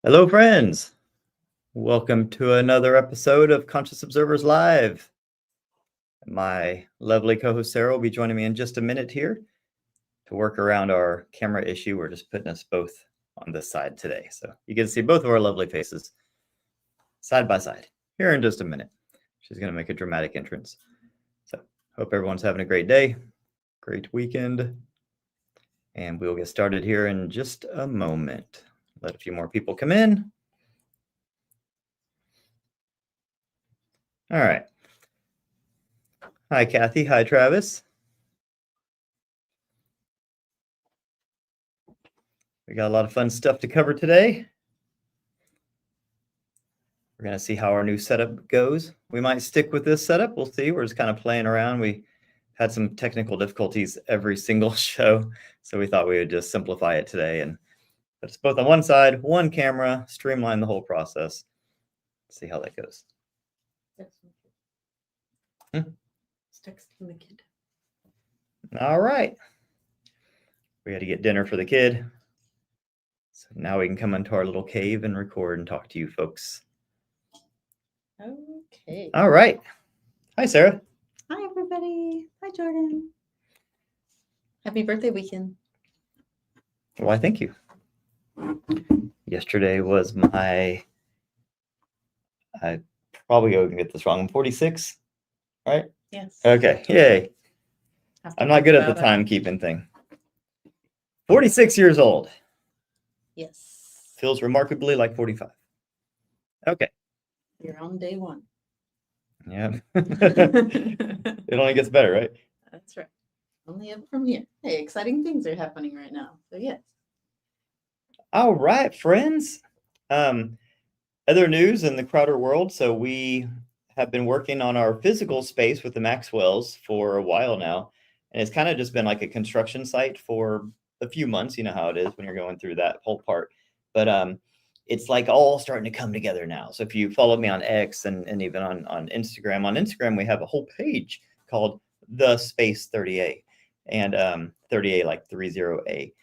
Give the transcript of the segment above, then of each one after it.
Hello, friends. Welcome to another episode of Conscious Observers Live. My lovely co-host Sarah will be joining me in just a minute here to work around our camera issue. We're just putting us both on this side today. So you get to see both of our lovely faces side by side here in just a minute. She's going to make a dramatic entrance. So hope everyone's having a great day, great weekend. And we'll get started here in just a moment. Let a few more people come in. All right. Hi, Kathy. Hi, Travis. We got a lot of fun stuff to cover today. We're going to see how our new setup goes. We might stick with this setup. We'll see. We're just kind of playing around. We had some technical difficulties every single show, so we thought we would just simplify it today and put us both on one side, one camera, streamline the whole process. See how that goes. Texting the kid. All right. We had to get dinner for the kid. So now we can come into our little cave and record and talk to you folks. Okay. All right. Hi, Sarah. Hi, everybody. Hi, Jordan. Happy birthday weekend. Why, thank you. Yesterday was my, I probably going to get this wrong. I'm 46, right? Yes. Okay, yay. I'm not good at the timekeeping thing. 46 years old. Yes. Feels remarkably like 45. Okay. You're on day one. Yeah. It only gets better, right? That's right. Only up from here. Hey, exciting things are happening right now. So, yes. All right, friends. Other news in the Crowder world. So we have been working on our physical space with the Maxwells for a while now. And it's kind of just been like a construction site for a few months. You know how it is when you're going through that whole part. But it's like all starting to come together now. So if you follow me on X and even on Instagram, we have a whole page called The Space 30A. And 30A like 30A.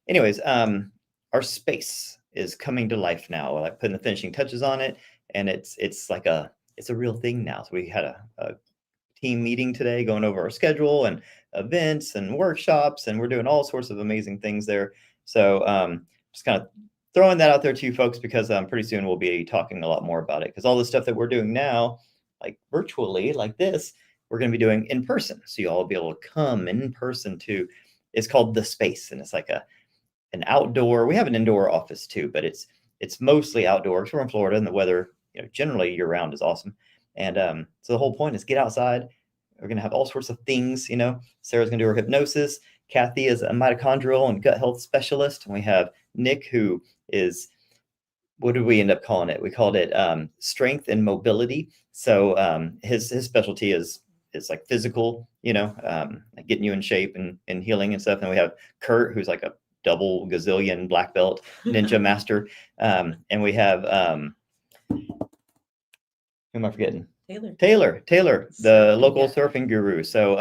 Anyways, our space is coming to life now. Like putting the finishing touches on it, and it's a real thing now. So we had a team meeting today, going over our schedule and events and workshops, and we're doing all sorts of amazing things there. So just kind of throwing that out there to you folks, because pretty soon we'll be talking a lot more about it, because all the stuff that we're doing now, like virtually like this, we're going to be doing in person. So you all will be able to come in person to, it's called The Space, and it's like an outdoor, we have an indoor office too, but it's mostly outdoor because we're in Florida and the weather, generally year round is awesome. And so the whole point is get outside. We're going to have all sorts of things, Sarah's going to do her hypnosis. Kathy is a mitochondrial and gut health specialist. And we have Nick, who is, what did we end up calling it? We called it strength and mobility. So his specialty is like physical, like getting you in shape and healing and stuff. And we have Kurt, who's like a double gazillion black belt ninja master. And we have, who am I forgetting? Taylor, the local surfing guru. So,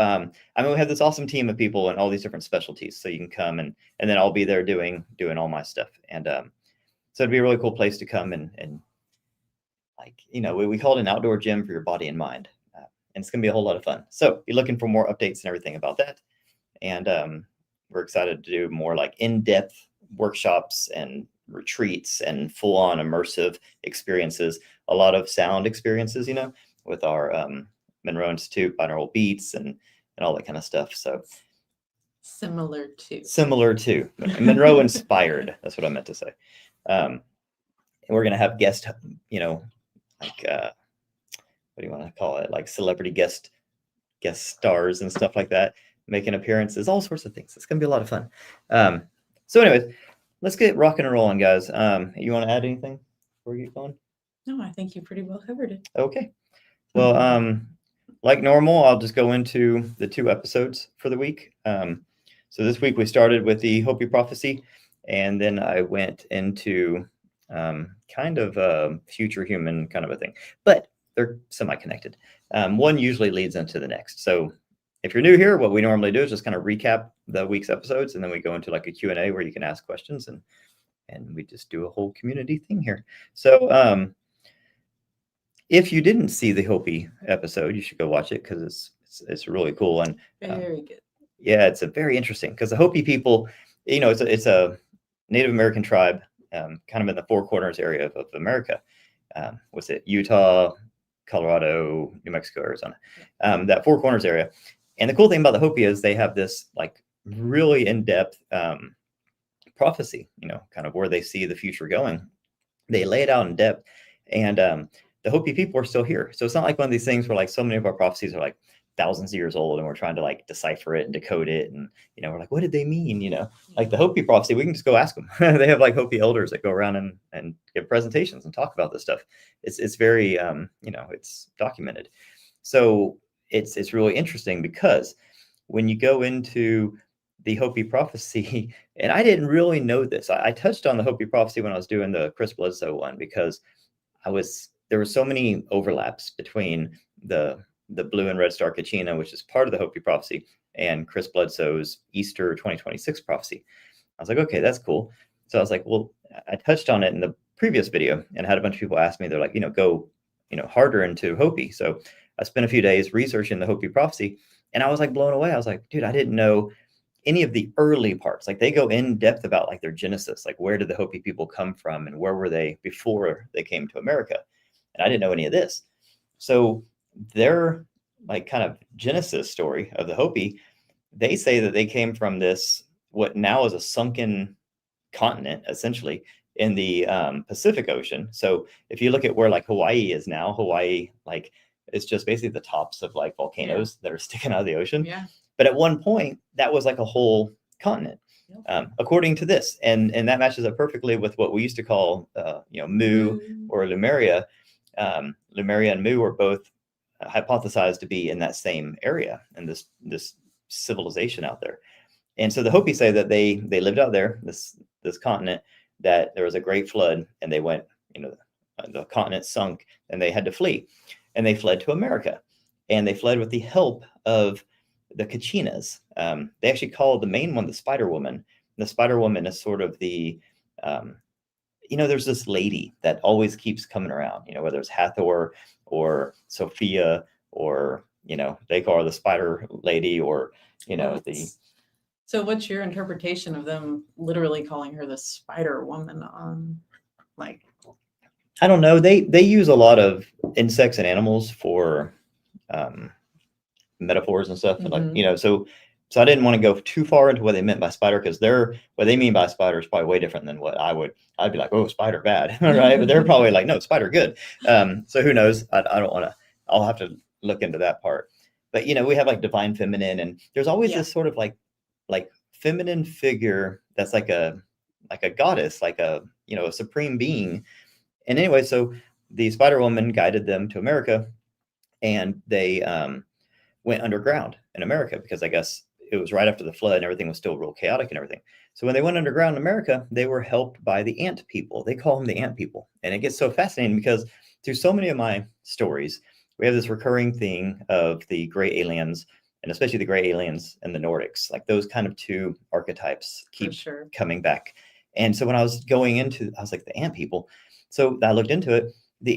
we have this awesome team of people and all these different specialties. So you can come and then I'll be there doing all my stuff. And so it'd be a really cool place to come and like, we call it an outdoor gym for your body and mind. And it's going to be a whole lot of fun. So be looking for more updates and everything about that. And we're excited to do more like in-depth workshops and retreats and full-on immersive experiences. A lot of sound experiences, with our Monroe Institute, binaural beats and all that kind of stuff. So similar to Monroe inspired. That's what I meant to say. And we're going to have guest, like, what do you want to call it? Like celebrity guest stars and stuff like that, making appearances, all sorts of things. It's going to be a lot of fun. So anyways, let's get rocking and rolling, guys. You want to add anything before we get going? No, I think you pretty well covered it. Okay. Well, like normal, I'll just go into the 2 episodes for the week. So this week we started with the Hopi Prophecy, and then I went into kind of a future human kind of a thing, but they're semi-connected. One usually leads into the next. So if you're new here, what we normally do is just kind of recap the week's episodes, and then we go into like a Q&A where you can ask questions and and we just do a whole community thing here. So if you didn't see the Hopi episode, you should go watch it because it's really cool. And Very good. yeah, it's a very interesting because the Hopi people, it's a Native American tribe, kind of in the Four Corners area of America. Was it Utah, Colorado, New Mexico, Arizona? That Four Corners area. And the cool thing about the Hopi is they have this like really in-depth prophecy, kind of where they see the future going. They lay it out in depth, and the Hopi people are still here. So it's not like one of these things where like so many of our prophecies are like thousands of years old and we're trying to like decipher it and decode it, and we're like, what did they mean? Like the Hopi prophecy, we can just go ask them. They have like Hopi elders that go around and give presentations and talk about this stuff. It's very it's documented. So it's really interesting because when you go into the Hopi prophecy, and I didn't really know this. I touched on the Hopi prophecy when I was doing the Chris Bledsoe one because there were so many overlaps between the blue and red star Kachina, which is part of the Hopi prophecy, and Chris Bledsoe's Easter 2026 prophecy. I was like, okay, that's cool. So I was like, well, I touched on it in the previous video and had a bunch of people ask me, they're like, go, harder into Hopi. So I spent a few days researching the Hopi prophecy, and I was like blown away. I was like, dude, I didn't know any of the early parts. Like they go in depth about like their genesis, like where did the Hopi people come from and where were they before they came to America? And I didn't know any of this. So their like kind of genesis story of the Hopi, they say that they came from this, what now is a sunken continent, essentially in the Pacific Ocean. So if you look at where like Hawaii is now, Hawaii, like it's just basically the tops of like volcanoes that are sticking out of the ocean. Yeah. But at one point, that was like a whole continent, according to this, and that matches up perfectly with what we used to call, Mu or Lemuria. Lemuria and Mu are both hypothesized to be in that same area and this civilization out there. And so the Hopi say that they lived out there, this continent, that there was a great flood, and they went, the continent sunk, and they had to flee, and they fled to America, and they fled with the help of the Kachinas. They actually call the main one the Spider Woman. The Spider Woman is sort of the, there's this lady that always keeps coming around, whether it's Hathor or Sophia or, they call her the Spider Lady or, So what's your interpretation of them literally calling her the Spider Woman on like? I don't know. They use a lot of insects and animals for metaphors and stuff. And like, so I didn't want to go too far into what they meant by spider, because what they mean by spider is probably way different than what I'd be like, oh, spider bad. Right. But they're probably like, no, spider good. So who knows? I don't want to, I'll have to look into that part. But, we have like divine feminine, and there's always this sort of like feminine figure that's like a goddess, like a supreme being. And anyway, so the Spider Woman guided them to America, and they went underground in America because I guess it was right after the flood and everything was still real chaotic and everything. So when they went underground in America, they were helped by the ant people. They call them the ant people. And it gets so fascinating because through so many of my stories, we have this recurring thing of the gray aliens, and especially the gray aliens and the Nordics. Like those kind of two archetypes keep coming back. And so when I was going into, I was like, the ant people. So I looked into it.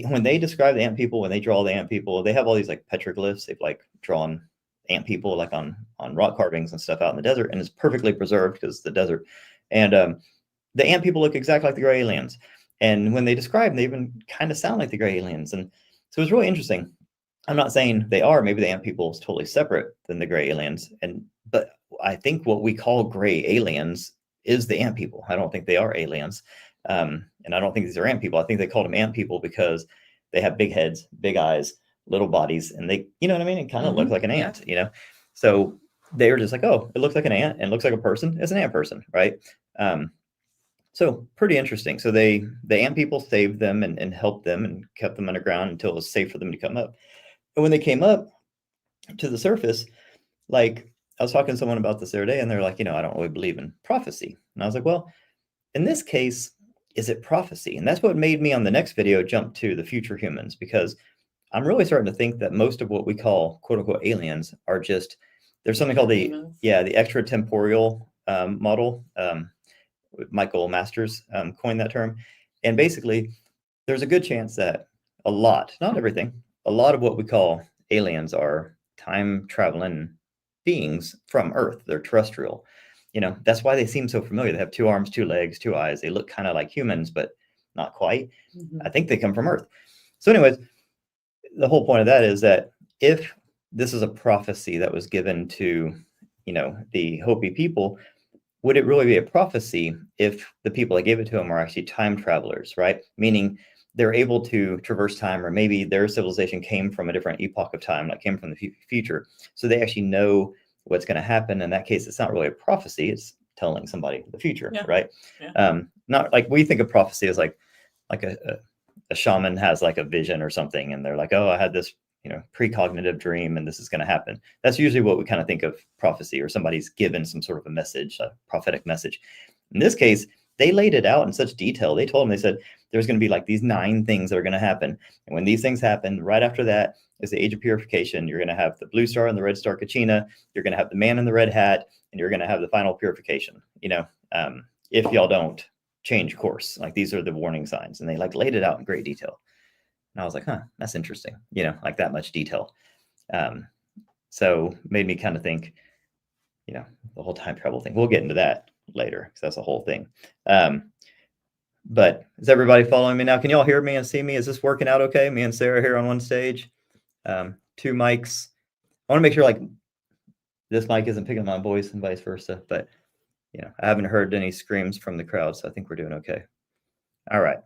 When they describe the ant people, when they draw the ant people, they have all these like petroglyphs. They've like drawn ant people like on rock carvings and stuff out in the desert, and it's perfectly preserved because it's the desert. And the ant people look exactly like the gray aliens. And when they describe them, they even kind of sound like the gray aliens. And so it's really interesting. I'm not saying they are. Maybe the ant people is totally separate than the gray aliens. But I think what we call gray aliens is the ant people. I don't think they are aliens. And I don't think these are ant people. I think they called them ant people because they have big heads, big eyes, little bodies, and they, you know what I mean? It kind of looks like an ant, So they were just like, oh, it looks like an ant and looks like a person. It's an ant person, right? So pretty interesting. So the ant people saved them and helped them and kept them underground until it was safe for them to come up. And when they came up to the surface, like I was talking to someone about this the other day, and they're like, I don't really believe in prophecy. And I was like, well, in this case, is it prophecy? And that's what made me on the next video jump to the future humans, because I'm really starting to think that most of what we call quote unquote aliens are just, there's something called the extratemporal model, Michael Masters coined that term. And basically, there's a good chance that a lot, not everything, a lot of what we call aliens are time traveling beings from Earth. They're terrestrial. That's why they seem so familiar. They have 2 arms, 2 legs, 2 eyes. They look kind of like humans, but not quite. I think they come from Earth. So, anyways, the whole point of that is that if this is a prophecy that was given to, the Hopi people, would it really be a prophecy if the people that gave it to them are actually time travelers, right? Meaning they're able to traverse time, or maybe their civilization came from a different epoch of time, like came from the future. So they actually know what's going to happen. In that case, it's not really a prophecy. It's telling somebody the future, right? Yeah. Not like we think of prophecy as like a shaman has like a vision or something, and they're like, oh, I had this precognitive dream and this is going to happen. That's usually what we kind of think of prophecy, or somebody's given some sort of a message, a prophetic message. In this case, they laid it out in such detail. They told them, they said, there's going to be like these 9 things that are going to happen. And when these things happen, right after that is the age of purification. You're going to have the blue star and the red star Kachina. You're going to have the man in the red hat, and you're going to have the final purification. If y'all don't change course, like these are the warning signs. And they like laid it out in great detail. And I was like, that's interesting, like that much detail. So made me kind of think, the whole time travel thing. We'll get into that later because that's a whole thing. But is everybody following me now? Can you all hear me and see me? Is this working out okay? Me and Sarah here on one stage, 2 mics. I want to make sure like this mic isn't picking up my voice and vice versa, but I haven't heard any screams from the crowd, so I think we're doing okay. All right.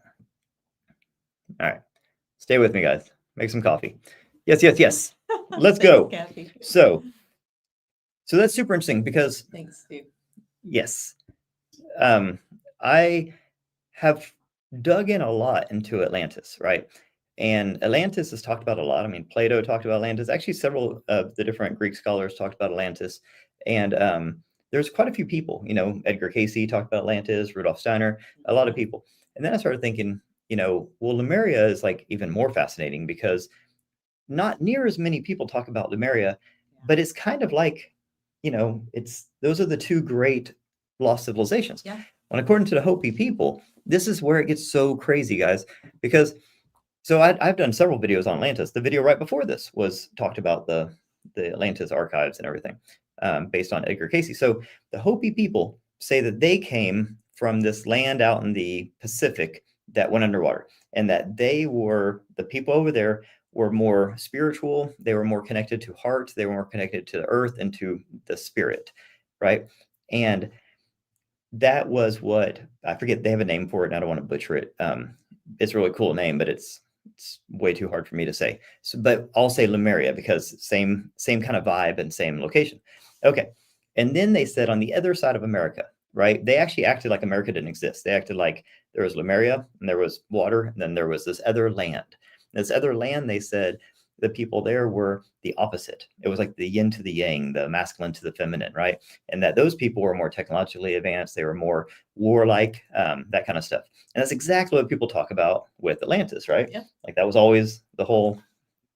Stay with me, guys. Make some coffee. Yes. Let's go. Kathy. So that's super interesting because Thanks, Steve. Yes. I have dug in a lot into Atlantis, right? And Atlantis is talked about a lot. I mean, Plato talked about Atlantis. Actually, several of the different Greek scholars talked about Atlantis. And there's quite a few people, Edgar Cayce talked about Atlantis, Rudolf Steiner, a lot of people. And then I started thinking, well, Lemuria is like even more fascinating because not near as many people talk about Lemuria, but it's kind of like, those are the 2 great lost civilizations. Yeah. And according to the Hopi people, this is where it gets so crazy, guys, because I've done several videos on Atlantis. The video right before this was talked about the Atlantis archives and everything, based on Edgar Cayce. So the Hopi people say that they came from this land out in the Pacific that went underwater, and that they were the people over there were more spiritual. They were more connected to heart. They were more connected to the earth and to the spirit, right? And that was what, I forget, they have a name for it, and I don't want to butcher it. It's a really cool name, but it's way too hard for me to say. So, but I'll say Lemuria because same kind of vibe and same location. Okay. And then they said on the other side of America, right? They actually acted like America didn't exist. They acted like there was Lemuria and there was water, and then there was this other land. This other land, they said, the people there were the opposite. It was like the yin to the yang, the masculine to the feminine, right? And that those people were more technologically advanced. They were more warlike, that kind of stuff. And that's exactly what people talk about with Atlantis, right? Yeah. Like that was always the whole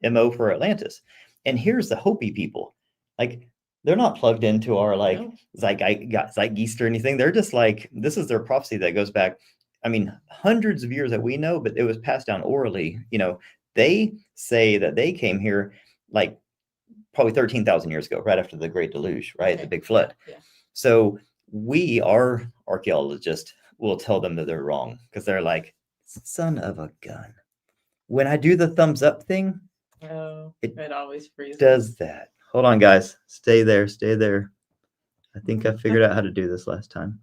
MO for Atlantis. And here's the Hopi people. Like they're not plugged into our like zeitgeist or anything. They're just like, this is their prophecy that goes back, I mean, hundreds of years that we know, but it was passed down orally. They say that they came here like probably 13,000 years ago, right after the Great Deluge, right? Okay. The big flood. Yeah. So our archaeologists will tell them that they're wrong because they're like, son of a gun. When I do the thumbs up thing, it always freezes. Does that. Hold on, guys. Stay there. I think I figured out how to do this last time.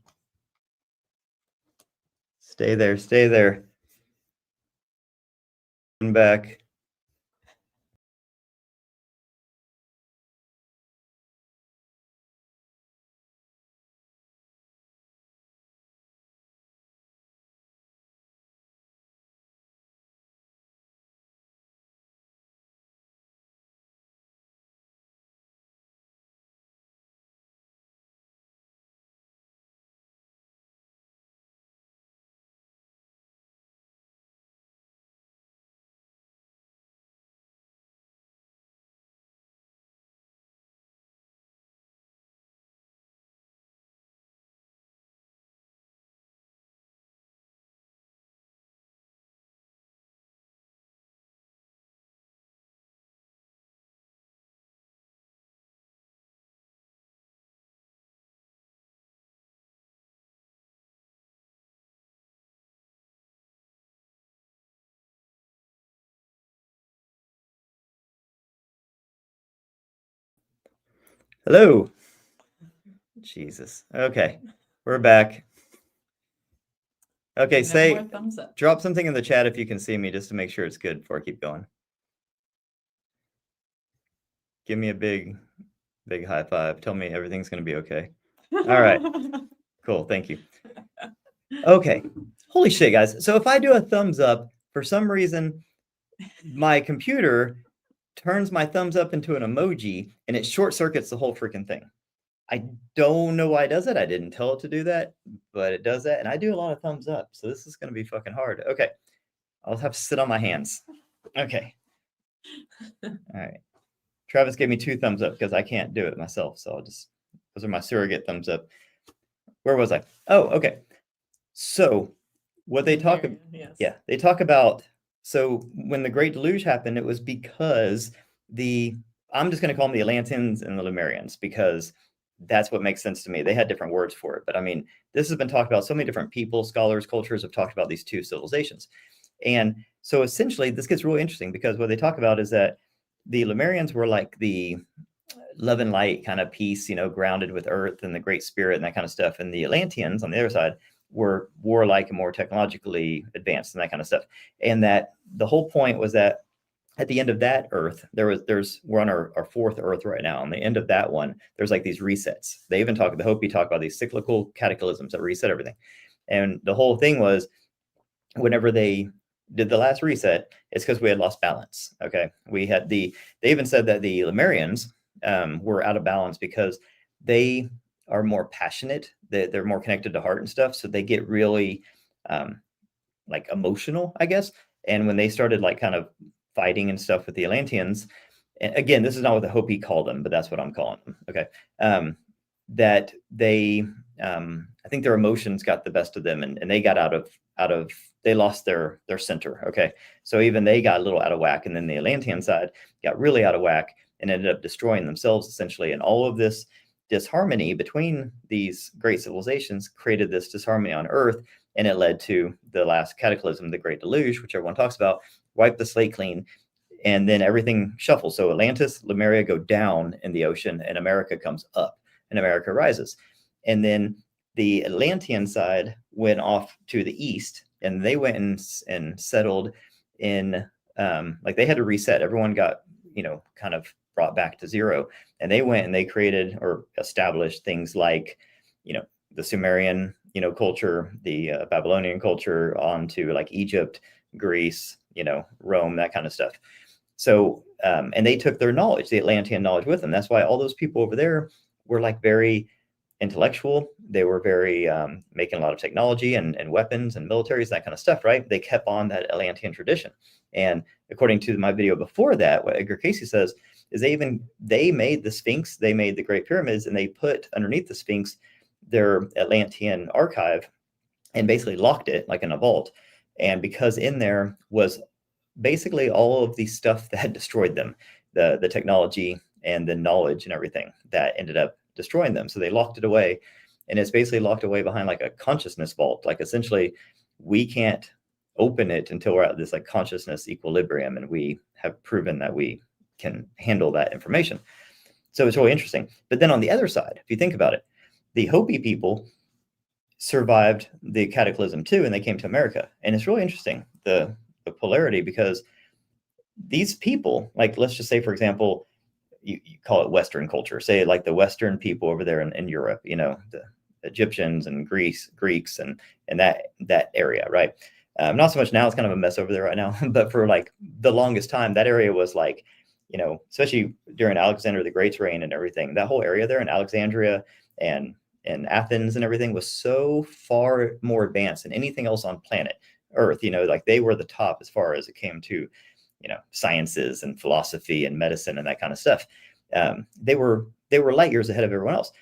Stay there. Come back. Hello. Jesus. Okay. We're back. Okay, No more thumbs up. drop something in the chat if you can see me, just to make sure it's good before I keep going. Give me a big high five. Tell me everything's going to be okay. All right. Cool. Thank you. Okay. Holy shit, guys. So if I do a thumbs up, for some reason, my computer turns my thumbs up into an emoji and it short circuits the whole freaking thing. I don't know why it does it. I didn't tell it to do that, but it does that. And I do a lot of thumbs up. So this is going to be fucking hard. Okay. I'll have to sit on my hands. Okay. All right. Travis gave me 2 thumbs up because I can't do it myself. So those are my surrogate thumbs up. Where was I? Oh, okay. So what they talk about, yes. yeah, they talk about, so when the Great Deluge happened, it was because I'm just going to call them the Atlanteans and the Lemurians because that's what makes sense to me. They had different words for it. But I mean, this has been talked about. So many different people, scholars, cultures have talked about these 2 civilizations. And so essentially, this gets really interesting because what they talk about is that the Lemurians were like the love and light kind of peace, grounded with earth and the great spirit and that kind of stuff. And the Atlanteans on the other side were warlike and more technologically advanced and that kind of stuff. And that the whole point was that at the end of that earth, we're on our 4th earth right now. On the end of that one, there's like these resets. They even the Hopi talk about these cyclical cataclysms that reset everything. And the whole thing was whenever they did the last reset, it's because we had lost balance. Okay. They even said that the Lemurians were out of balance because they are more passionate. They're more connected to heart and stuff. So they get really like emotional, I guess. And when they started like kind of fighting and stuff with the Atlanteans, and again, this is not what the Hopi called them, but that's what I'm calling them. Okay. That they, I think their emotions got the best of them and they got they lost their center. Okay. So even they got a little out of whack. And then the Atlantean side got really out of whack and ended up destroying themselves essentially. And all of this disharmony between these great civilizations created this disharmony on Earth. And it led to the last cataclysm, the Great Deluge, which everyone talks about, wiped the slate clean. And then everything shuffles. So Atlantis, Lemuria go down in the ocean and America comes up and America rises. And then the Atlantean side went off to the east and they went and settled in, like they had to reset. Everyone got, kind of brought back to zero. And they went and they created or established things like, the Sumerian, culture, the Babylonian culture onto like Egypt, Greece, Rome, that kind of stuff. So, and they took their knowledge, the Atlantean knowledge with them. That's why all those people over there were like very intellectual. They were very making a lot of technology and weapons and militaries, that kind of stuff, right? They kept on that Atlantean tradition. And according to my video before that, what Edgar Casey says is they made the Sphinx, they made the Great Pyramids, and they put underneath the Sphinx their Atlantean archive and basically locked it like in a vault. And because in there was basically all of the stuff that destroyed them, the technology and the knowledge and everything that ended up destroying them. So they locked it away, and it's basically locked away behind like a consciousness vault. Like essentially we can't open it until we're at this like consciousness equilibrium and we have proven that we can handle that information. So it's really interesting. But then on the other side, if you think about it, the Hopi people survived the cataclysm too, and they came to America. And it's really interesting, the polarity, because these people, like let's just say, for example, you call it Western culture, say like the Western people over there in Europe, the Egyptians and Greeks and that area, right? Not so much now, it's kind of a mess over there right now, but for like the longest time, that area was like, especially during Alexander the Great's reign and everything, that whole area there in Alexandria and Athens and everything was so far more advanced than anything else on planet Earth. Like they were the top as far as it came to, sciences and philosophy and medicine and that kind of stuff. They were light years ahead of everyone else.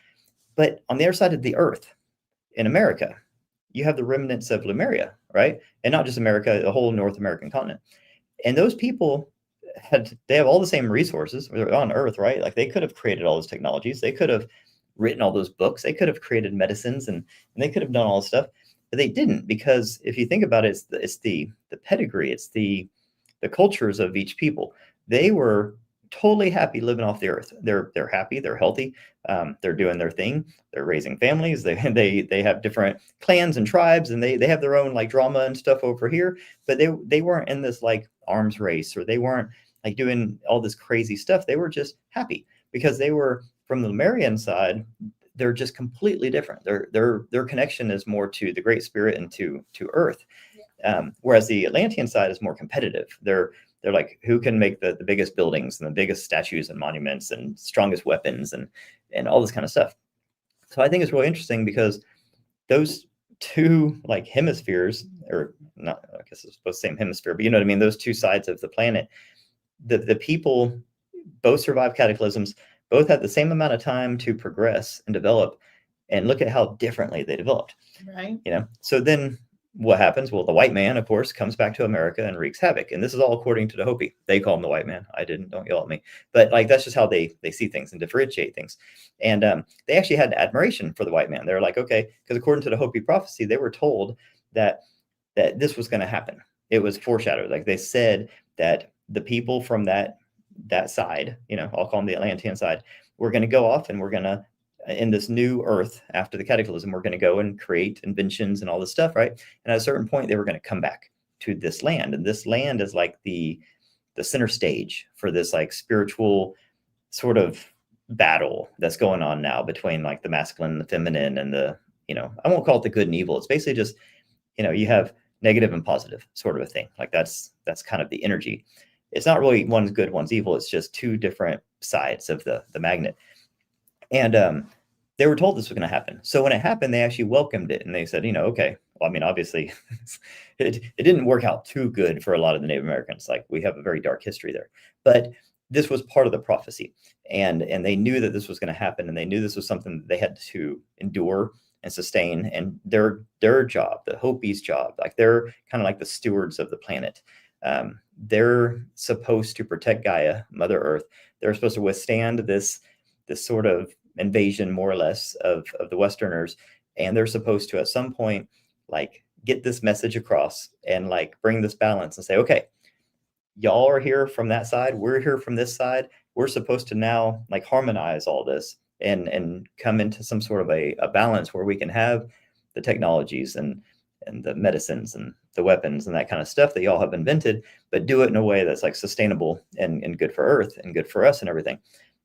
But on the other side of the Earth, in America, you have the remnants of Lemuria, right? And not just America, the whole North American continent. And those people they have all the same resources on Earth, right? Like they could have created all those technologies. They could have written all those books. They could have created medicines and they could have done all this stuff, but they didn't, because if you think about it, it's the pedigree, it's the cultures of each people. They were totally happy living off the earth. They're happy, they're healthy, they're doing their thing, they're raising families. They have different clans and tribes, and they have their own like drama and stuff over here. But they weren't in this like arms race, or they weren't like doing all this crazy stuff. They were just happy because they were from the Lemurian side. They're just completely different. Their connection is more to the Great Spirit and to Earth, whereas the Atlantean side is more competitive. They're like, who can make the biggest buildings and the biggest statues and monuments and strongest weapons and all this kind of stuff. So I think it's really interesting because those two like hemispheres, or not, I guess it's both same hemisphere, but you know what I mean, those two sides of the planet, the people both survived cataclysms, both had the same amount of time to progress and develop, and look at how differently they developed. Right. You know, so then what happens? Well, the white man, of course, comes back to America and wreaks havoc. And this is all according to the Hopi. They call him the white man. I didn't. Don't yell at me. But like that's just how they see things and differentiate things. And they actually had admiration for the white man. They're like, okay, because according to the Hopi prophecy, they were told that this was going to happen. It was foreshadowed. Like they said that the people from that side, you know, I'll call them the Atlantean side, we're going to go off and we're going to in this new earth after the cataclysm, we're going to go and create inventions and all this stuff, right? And at a certain point, they were going to come back to this land, and this land is like the center stage for this like spiritual sort of battle that's going on now between like the masculine and the feminine and the, you know, I won't call it the good and evil. It's basically just, you know, you have negative and positive sort of a thing. Like that's kind of the energy. It's not really one's good, one's evil. It's just two different sides of the magnet. And they were told this was going to happen. So when it happened, they actually welcomed it, and they said, you know, okay, well, I mean, obviously, it didn't work out too good for a lot of the Native Americans. Like we have a very dark history there, but this was part of the prophecy, and they knew that this was going to happen, and they knew this was something that they had to endure and sustain. And their job, the Hopi's job, like they're kind of like the stewards of the planet. They're supposed to protect Gaia, Mother Earth. They're supposed to withstand this sort of invasion, more or less, of the Westerners, and they're supposed to at some point like get this message across and like bring this balance and say, okay, y'all are here from that side, we're here from this side, we're supposed to now like harmonize all this and come into some sort of a balance where we can have the technologies and the medicines and the weapons and that kind of stuff that y'all have invented, but do it in a way that's like sustainable and good for Earth and good for us and everything.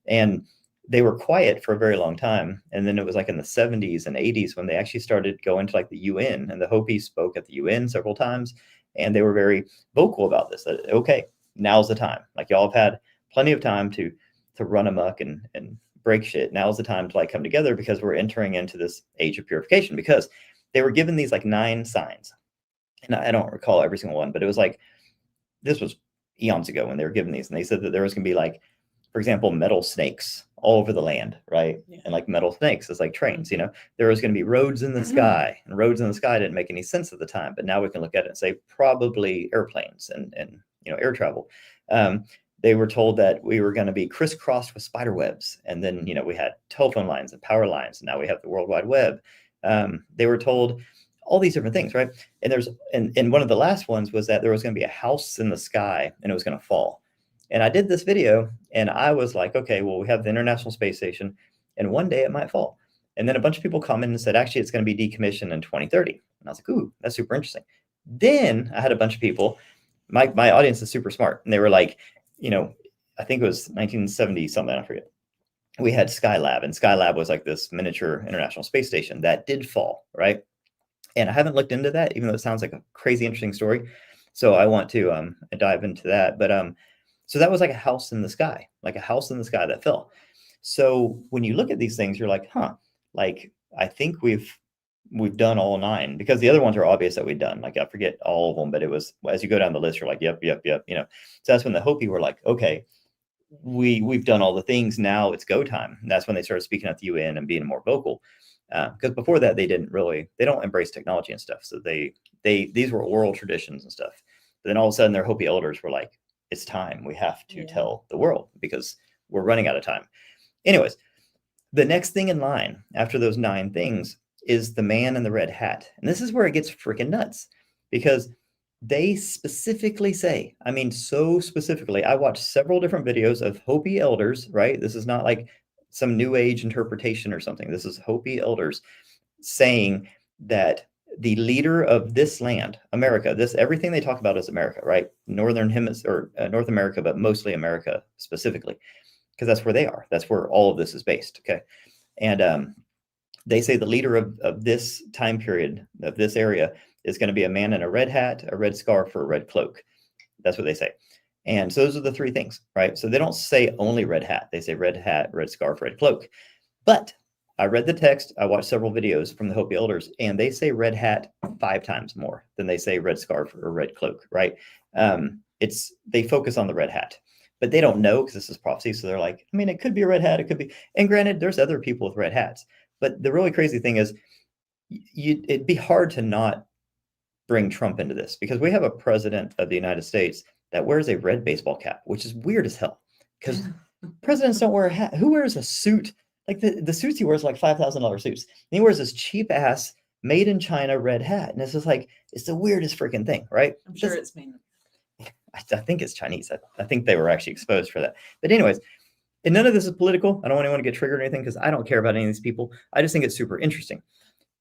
And they were quiet for a very long time. And then it was like in the 70s and 80s when they actually started going to like the UN, and the Hopi spoke at the UN several times. And they were very vocal about this, that, okay, now's the time. Like y'all have had plenty of time to run amok and break shit. Now's the time to like come together because we're entering into this age of purification, because they were given these like 9 signs. And I don't recall every single one, but it was like, this was eons ago when they were given these. And they said that there was going to be like, for example, metal snakes all over the land, right? Yeah. And like metal snakes is like trains, you know, there was going to be roads in the sky, and roads in the sky didn't make any sense at the time. But now we can look at it and say probably airplanes and you know, air travel. They were told that we were going to be crisscrossed with spider webs. And then, you know, we had telephone lines and power lines. And now we have the World Wide Web. They were told all these different things, right? And there's, and one of the last ones was that there was going to be a house in the sky and it was going to fall. And I did this video and I was like, okay, well, we have the International Space Station and one day it might fall. And then a bunch of people commented and said, actually, it's going to be decommissioned in 2030. And I was like, ooh, that's super interesting. Then I had a bunch of people, my audience is super smart. And they were like, you know, I think it was 1970 something, I forget. We had Skylab, and Skylab was like this miniature International Space Station that did fall, right? And I haven't looked into that, even though it sounds like a crazy interesting story. So I want to dive into that. But so that was like a house in the sky, like a house in the sky that fell. So when you look at these things, you're like, huh, like I think we've done all 9, because the other ones are obvious that we've done. Like I forget all of them, but it was, as you go down the list, you're like, yep, you know. So that's when the Hopi were like, okay, we've done all the things, now it's go time. And that's when they started speaking at the UN and being more vocal. Because before that, they don't embrace technology and stuff. So these were oral traditions and stuff. But then all of a sudden their Hopi elders were like, it's time, we have to tell the world because we're running out of time. Anyways, the next thing in line after those 9 things is the man in the red hat. And this is where it gets freaking nuts, because they specifically say, I mean, so specifically, I watched several different videos of Hopi elders, right? This is not like some new age interpretation or something. This is Hopi elders saying that the leader of this land, America, this everything they talk about is America, right? Northern hemisphere, or North America, but mostly America specifically, because that's where they are. That's where all of this is based. Okay, and they say the leader of this time period of this area is going to be a man in a red hat, a red scarf, or a red cloak. That's what they say. And so those are the three things, right? So they don't say only red hat. They say red hat, red scarf, red cloak. But I read the text. I watched several videos from the Hopi elders, and they say red hat 5 times more than they say red scarf or red cloak, right? It's they focus on the red hat, but they don't know because this is prophecy. So they're like, I mean, it could be a red hat. It could be. And granted, there's other people with red hats. But the really crazy thing is, it'd be hard to not bring Trump into this because we have a president of the United States that wears a red baseball cap, which is weird as hell because presidents don't wear a hat. Who wears a suit? Like the suits he wears are like $5,000 suits. And he wears this cheap ass made in China red hat. And it's just like, it's the weirdest freaking thing, right? I'm sure it's made. I think it's Chinese. I think they were actually exposed for that. But anyways, and none of this is political. I don't want anyone to get triggered or anything because I don't care about any of these people. I just think it's super interesting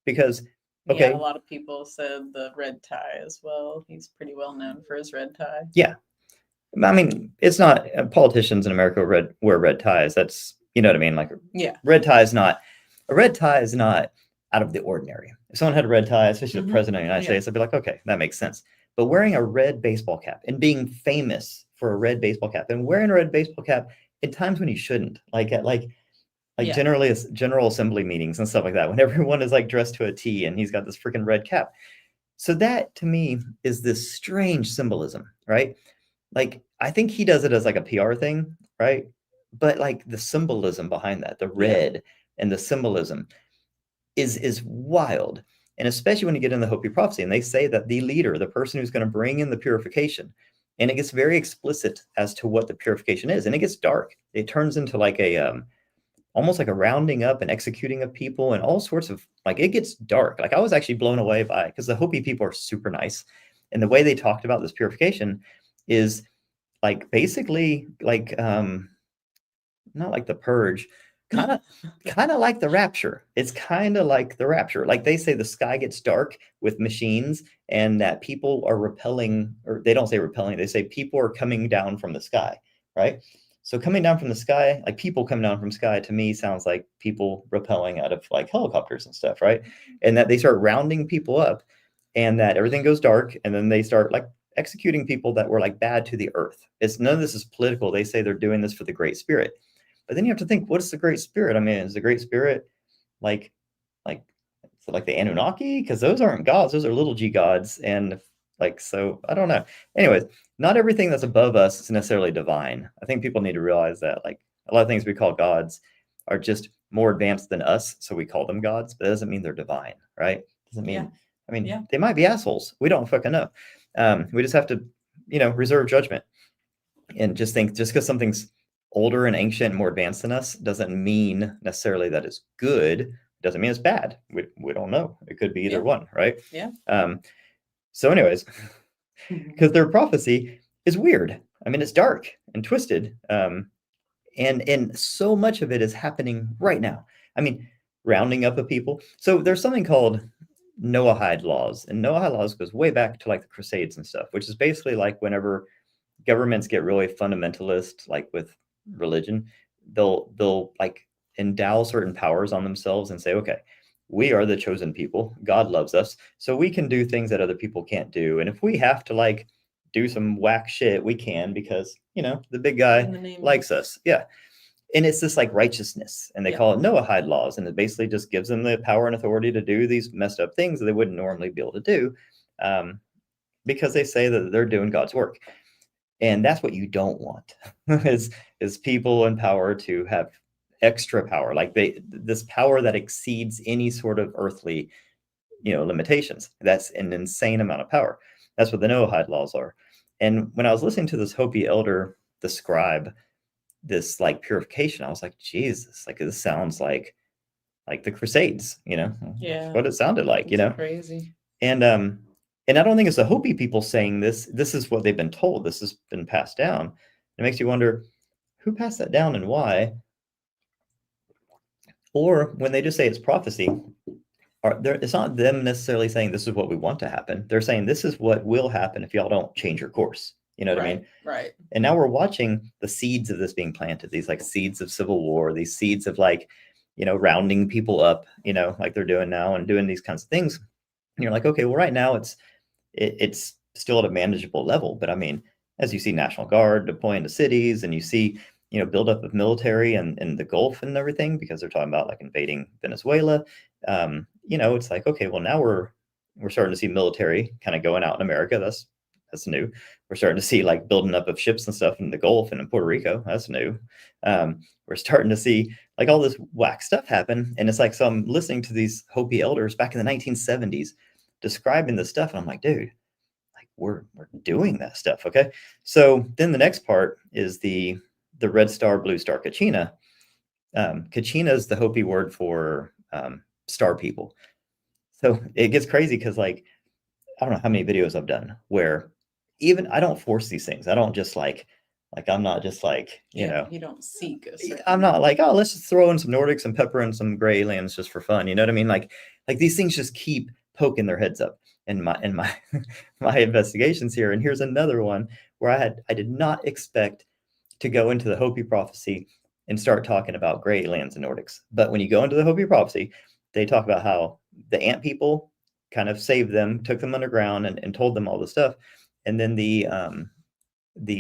because, okay. Yeah, a lot of people said the red tie as well. He's pretty well known for his red tie. Yeah. I mean, it's not politicians in America wear red ties. That's, you know what I mean? Like, yeah, a red tie is not out of the ordinary. If someone had a red tie, especially the president of the United States, I'd be like, okay, that makes sense. But wearing a red baseball cap and being famous for a red baseball cap and wearing a red baseball cap in times when you shouldn't, like at generally General Assembly meetings and stuff like that, when everyone is like dressed to a T and he's got this freaking red cap. So that to me is this strange symbolism, right? Like, I think he does it as like a PR thing, right? But like the symbolism behind that, the red and the symbolism is wild. And especially when you get in the Hopi Prophecy, and they say that the leader, the person who's going to bring in the purification, and it gets very explicit as to what the purification is, and it gets dark. It turns into like a almost like a rounding up and executing of people and all sorts of, like, it gets dark. Like, I was actually blown away by, because the Hopi people are super nice, and the way they talked about this purification is like basically like not like the purge, kind of like the rapture. It's kind of like the rapture. Like, they say the sky gets dark with machines and that people are repelling, or they don't say repelling, they say people are coming down from the sky, right? So coming down from the sky, like people coming down from sky, to me sounds like people repelling out of like helicopters and stuff, right? And that they start rounding people up and that everything goes dark, and then they start like executing people that were like bad to the earth. It's none of this is political. They say they're doing this for the Great Spirit. But then you have to think, what is the Great Spirit? I mean, is the Great Spirit like like like the Anunnaki? Because those aren't gods, those are little g gods. And like, so I don't know. Anyways, not everything that's above us is necessarily divine. I think people need to realize that, like, a lot of things we call gods are just more advanced than us, so we call them gods, but that doesn't mean they're divine, right? Doesn't mean, I mean, they might be assholes. We don't fucking know. We just have to, reserve judgment and just think, just because something's older and ancient and more advanced than us doesn't mean necessarily that it's good. Doesn't mean it's bad. We don't know. It could be either one, right? Yeah. So anyways, because their prophecy is weird. I mean, it's dark and twisted. And so much of it is happening right now. I mean, rounding up of people. So there's something called Noahide laws, and Noahide laws goes way back to like the Crusades and stuff, which is basically like whenever governments get really fundamentalist, like with religion, they'll like endow certain powers on themselves and say, okay, we are the chosen people. God loves us, so we can do things that other people can't do. And if we have to like do some whack shit, we can, because the big guy likes us. Yeah. And it's this like righteousness, and they call it Noahide laws, and it basically just gives them the power and authority to do these messed up things that they wouldn't normally be able to do, because they say that they're doing God's work. And that's what you don't want is people in power to have extra power, like this power that exceeds any sort of earthly limitations. That's an insane amount of power. That's what the Noahide laws are. And when I was listening to this Hopi elder describe this like purification, I was like, Jesus, like this sounds like the Crusades, Yeah, what it sounded like, it's crazy. And And I don't think it's the Hopi people saying this. This is what they've been told. This has been passed down. It makes you wonder who passed that down and why. Or when they just say it's prophecy, it's not them necessarily saying this is what we want to happen. They're saying this is what will happen if y'all don't change your course. You know what I mean? Right. And now we're watching the seeds of this being planted, these like seeds of civil war, these seeds of like, rounding people up, like they're doing now and doing these kinds of things. And you're like, okay, well, right now it's still at a manageable level. But I mean, as you see National Guard deploying to cities and you see, buildup of military and in the Gulf and everything, because they're talking about like invading Venezuela. It's like, okay, well, now we're starting to see military kind of going out in America. That's new. We're starting to see like building up of ships and stuff in the Gulf and in Puerto Rico. That's new. We're starting to see like all this whack stuff happen. And it's like, so I'm listening to these Hopi elders back in the 1970s describing this stuff. And I'm like, dude, like we're doing that stuff. Okay. So then the next part is the red star, blue star Kachina. Kachina is the Hopi word for star people. So it gets crazy because like, I don't know how many videos I've done where even I don't force these things. I don't just like I'm not just like, you don't seek a certain... I'm not like, oh, let's just throw in some Nordics and pepper in some gray aliens just for fun. You know what I mean? Like these things just keep poking their heads up in my my investigations here. And here's another one where I did not expect to go into the Hopi prophecy and start talking about gray aliens and Nordics. But when you go into the Hopi prophecy, they talk about how the ant people kind of saved them, took them underground, and told them all this stuff. And then the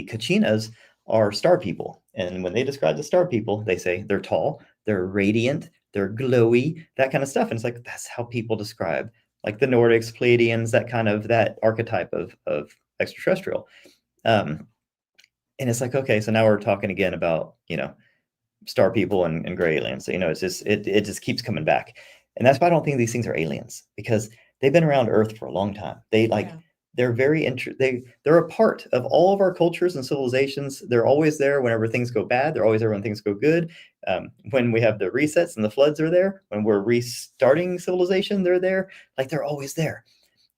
Kachinas are star people. And when they describe the star people, they say they're tall, they're radiant, they're glowy, that kind of stuff. And it's like, that's how people describe like the Nordics, Pleiadians, that archetype of extraterrestrial. And it's like, okay, so now we're talking again about, star people and gray aliens. So, it's just, it just keeps coming back. And that's why I don't think these things are aliens, because they've been around Earth for a long time. They they're very they're a part of all of our cultures and civilizations. They're always there whenever things go bad. They're always there when things go good. When we have the resets and the floods are there. When we're restarting civilization, they're there. Like they're always there.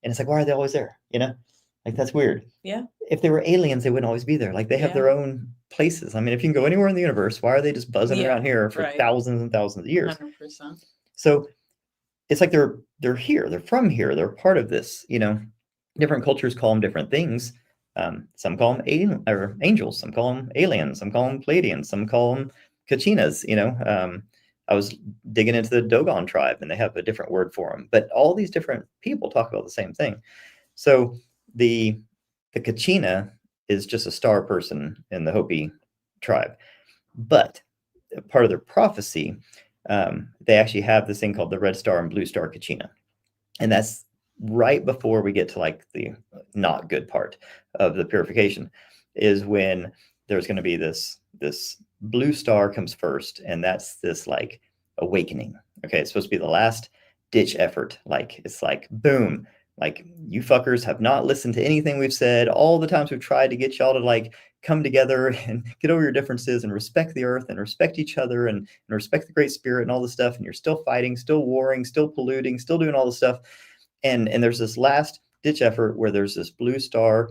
And it's like, why are they always there? Like that's weird. Yeah. If they were aliens, they wouldn't always be there. Like they have their own places. I mean, if you can go anywhere in the universe, why are they just buzzing around here for thousands and thousands of years? 100%. So it's like they're here, they're from here, they're part of this. Different cultures call them different things. Some call them angels, some call them aliens, some call them Pleiadians, some call them Kachinas. I was digging into the Dogon tribe, and they have a different word for them. But all these different people talk about the same thing. So the Kachina is just a star person in the Hopi tribe, but part of their prophecy, they actually have this thing called the red star and blue star Kachina, and that's right before we get to like the not good part of the purification, is when there's going to be this blue star comes first, and that's this like awakening. Okay, it's supposed to be the last ditch effort. Like it's like boom, like you fuckers have not listened to anything we've said. All the times we've tried to get y'all to like come together and get over your differences and respect the earth and respect each other and respect the great spirit and all this stuff, and you're still fighting, still warring, still polluting, still doing all this stuff. And there's this last ditch effort where there's this blue star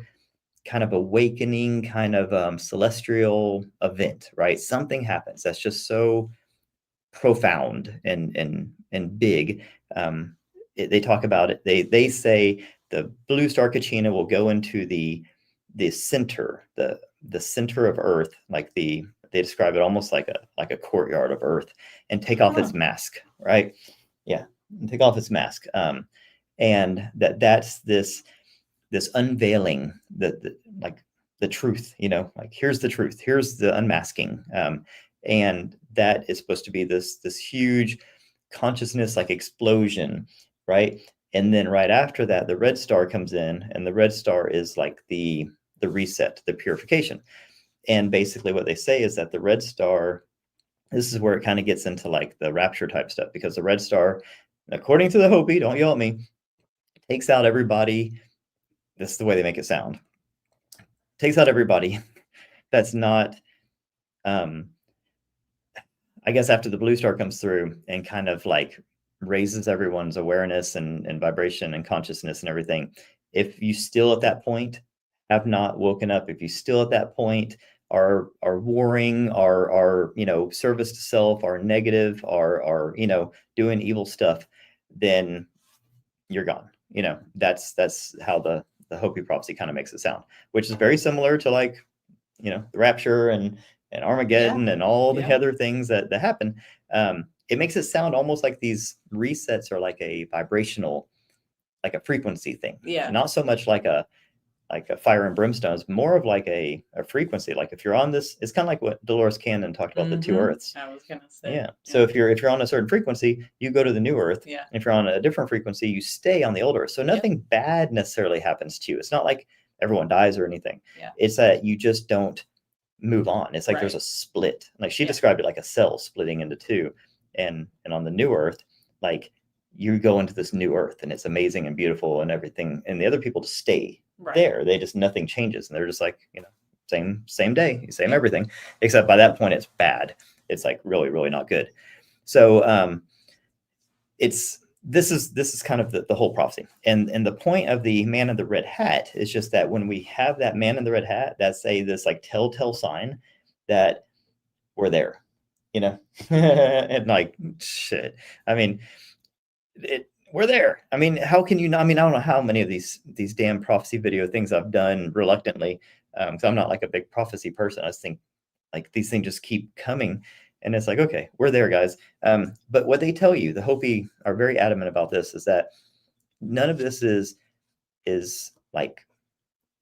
kind of awakening, kind of celestial event, right? Something happens that's just so profound and big. They talk about it. They say the blue star Kachina will go into the center, the center of Earth, like they describe it almost like a courtyard of Earth, and take off its mask, right? Yeah, and take off its mask. And that's this unveiling, like the truth, like here's the truth, here's the unmasking. And that is supposed to be this huge consciousness like explosion, right? And then right after that, the red star comes in, and the red star is like the reset, the purification. And basically what they say is that the red star, this is where it kind of gets into like the rapture type stuff, because the red star, according to the Hopi, don't yell at me, takes out everybody. This is the way they make it sound. Takes out everybody that's not, I guess after the blue star comes through and kind of like raises everyone's awareness and vibration and consciousness and everything, if you still at that point have not woken up, if you still at that point are warring, are service to self, are negative, are doing evil stuff, then you're gone. That's how the Hopi prophecy kind of makes it sound, which is very similar to like the rapture and Armageddon and all the other things that happen. It makes it sound almost like these resets are like a vibrational, like a frequency thing. Yeah. Not so much like a fire and brimstone. It's more of like a frequency. Like if you're on this, it's kind of like what Dolores Cannon talked about, the two earths. I was gonna say. Yeah. So if you're on a certain frequency, you go to the new earth. Yeah. If you're on a different frequency, you stay on the old earth. So nothing bad necessarily happens to you. It's not like everyone dies or anything. Yeah. It's that you just don't move on. It's like there's a split. Like she described it like a cell splitting into two. And on the new earth, like you go into this new earth and it's amazing and beautiful and everything. And the other people just stay there. They just, nothing changes. And they're just like, same day, same everything, except by that point it's bad. It's like really, really not good. So this is kind of the whole prophecy. And the point of the man in the red hat is just that when we have that man in the red hat, that's this like telltale sign that we're there, and like shit. I mean, we're there. I mean, how can you not? I mean, I don't know how many of these damn prophecy video things I've done reluctantly, because I'm not like a big prophecy person. I just think like these things just keep coming. And it's like, okay, we're there, guys. But what they tell you, the Hopi are very adamant about this, is that none of this is like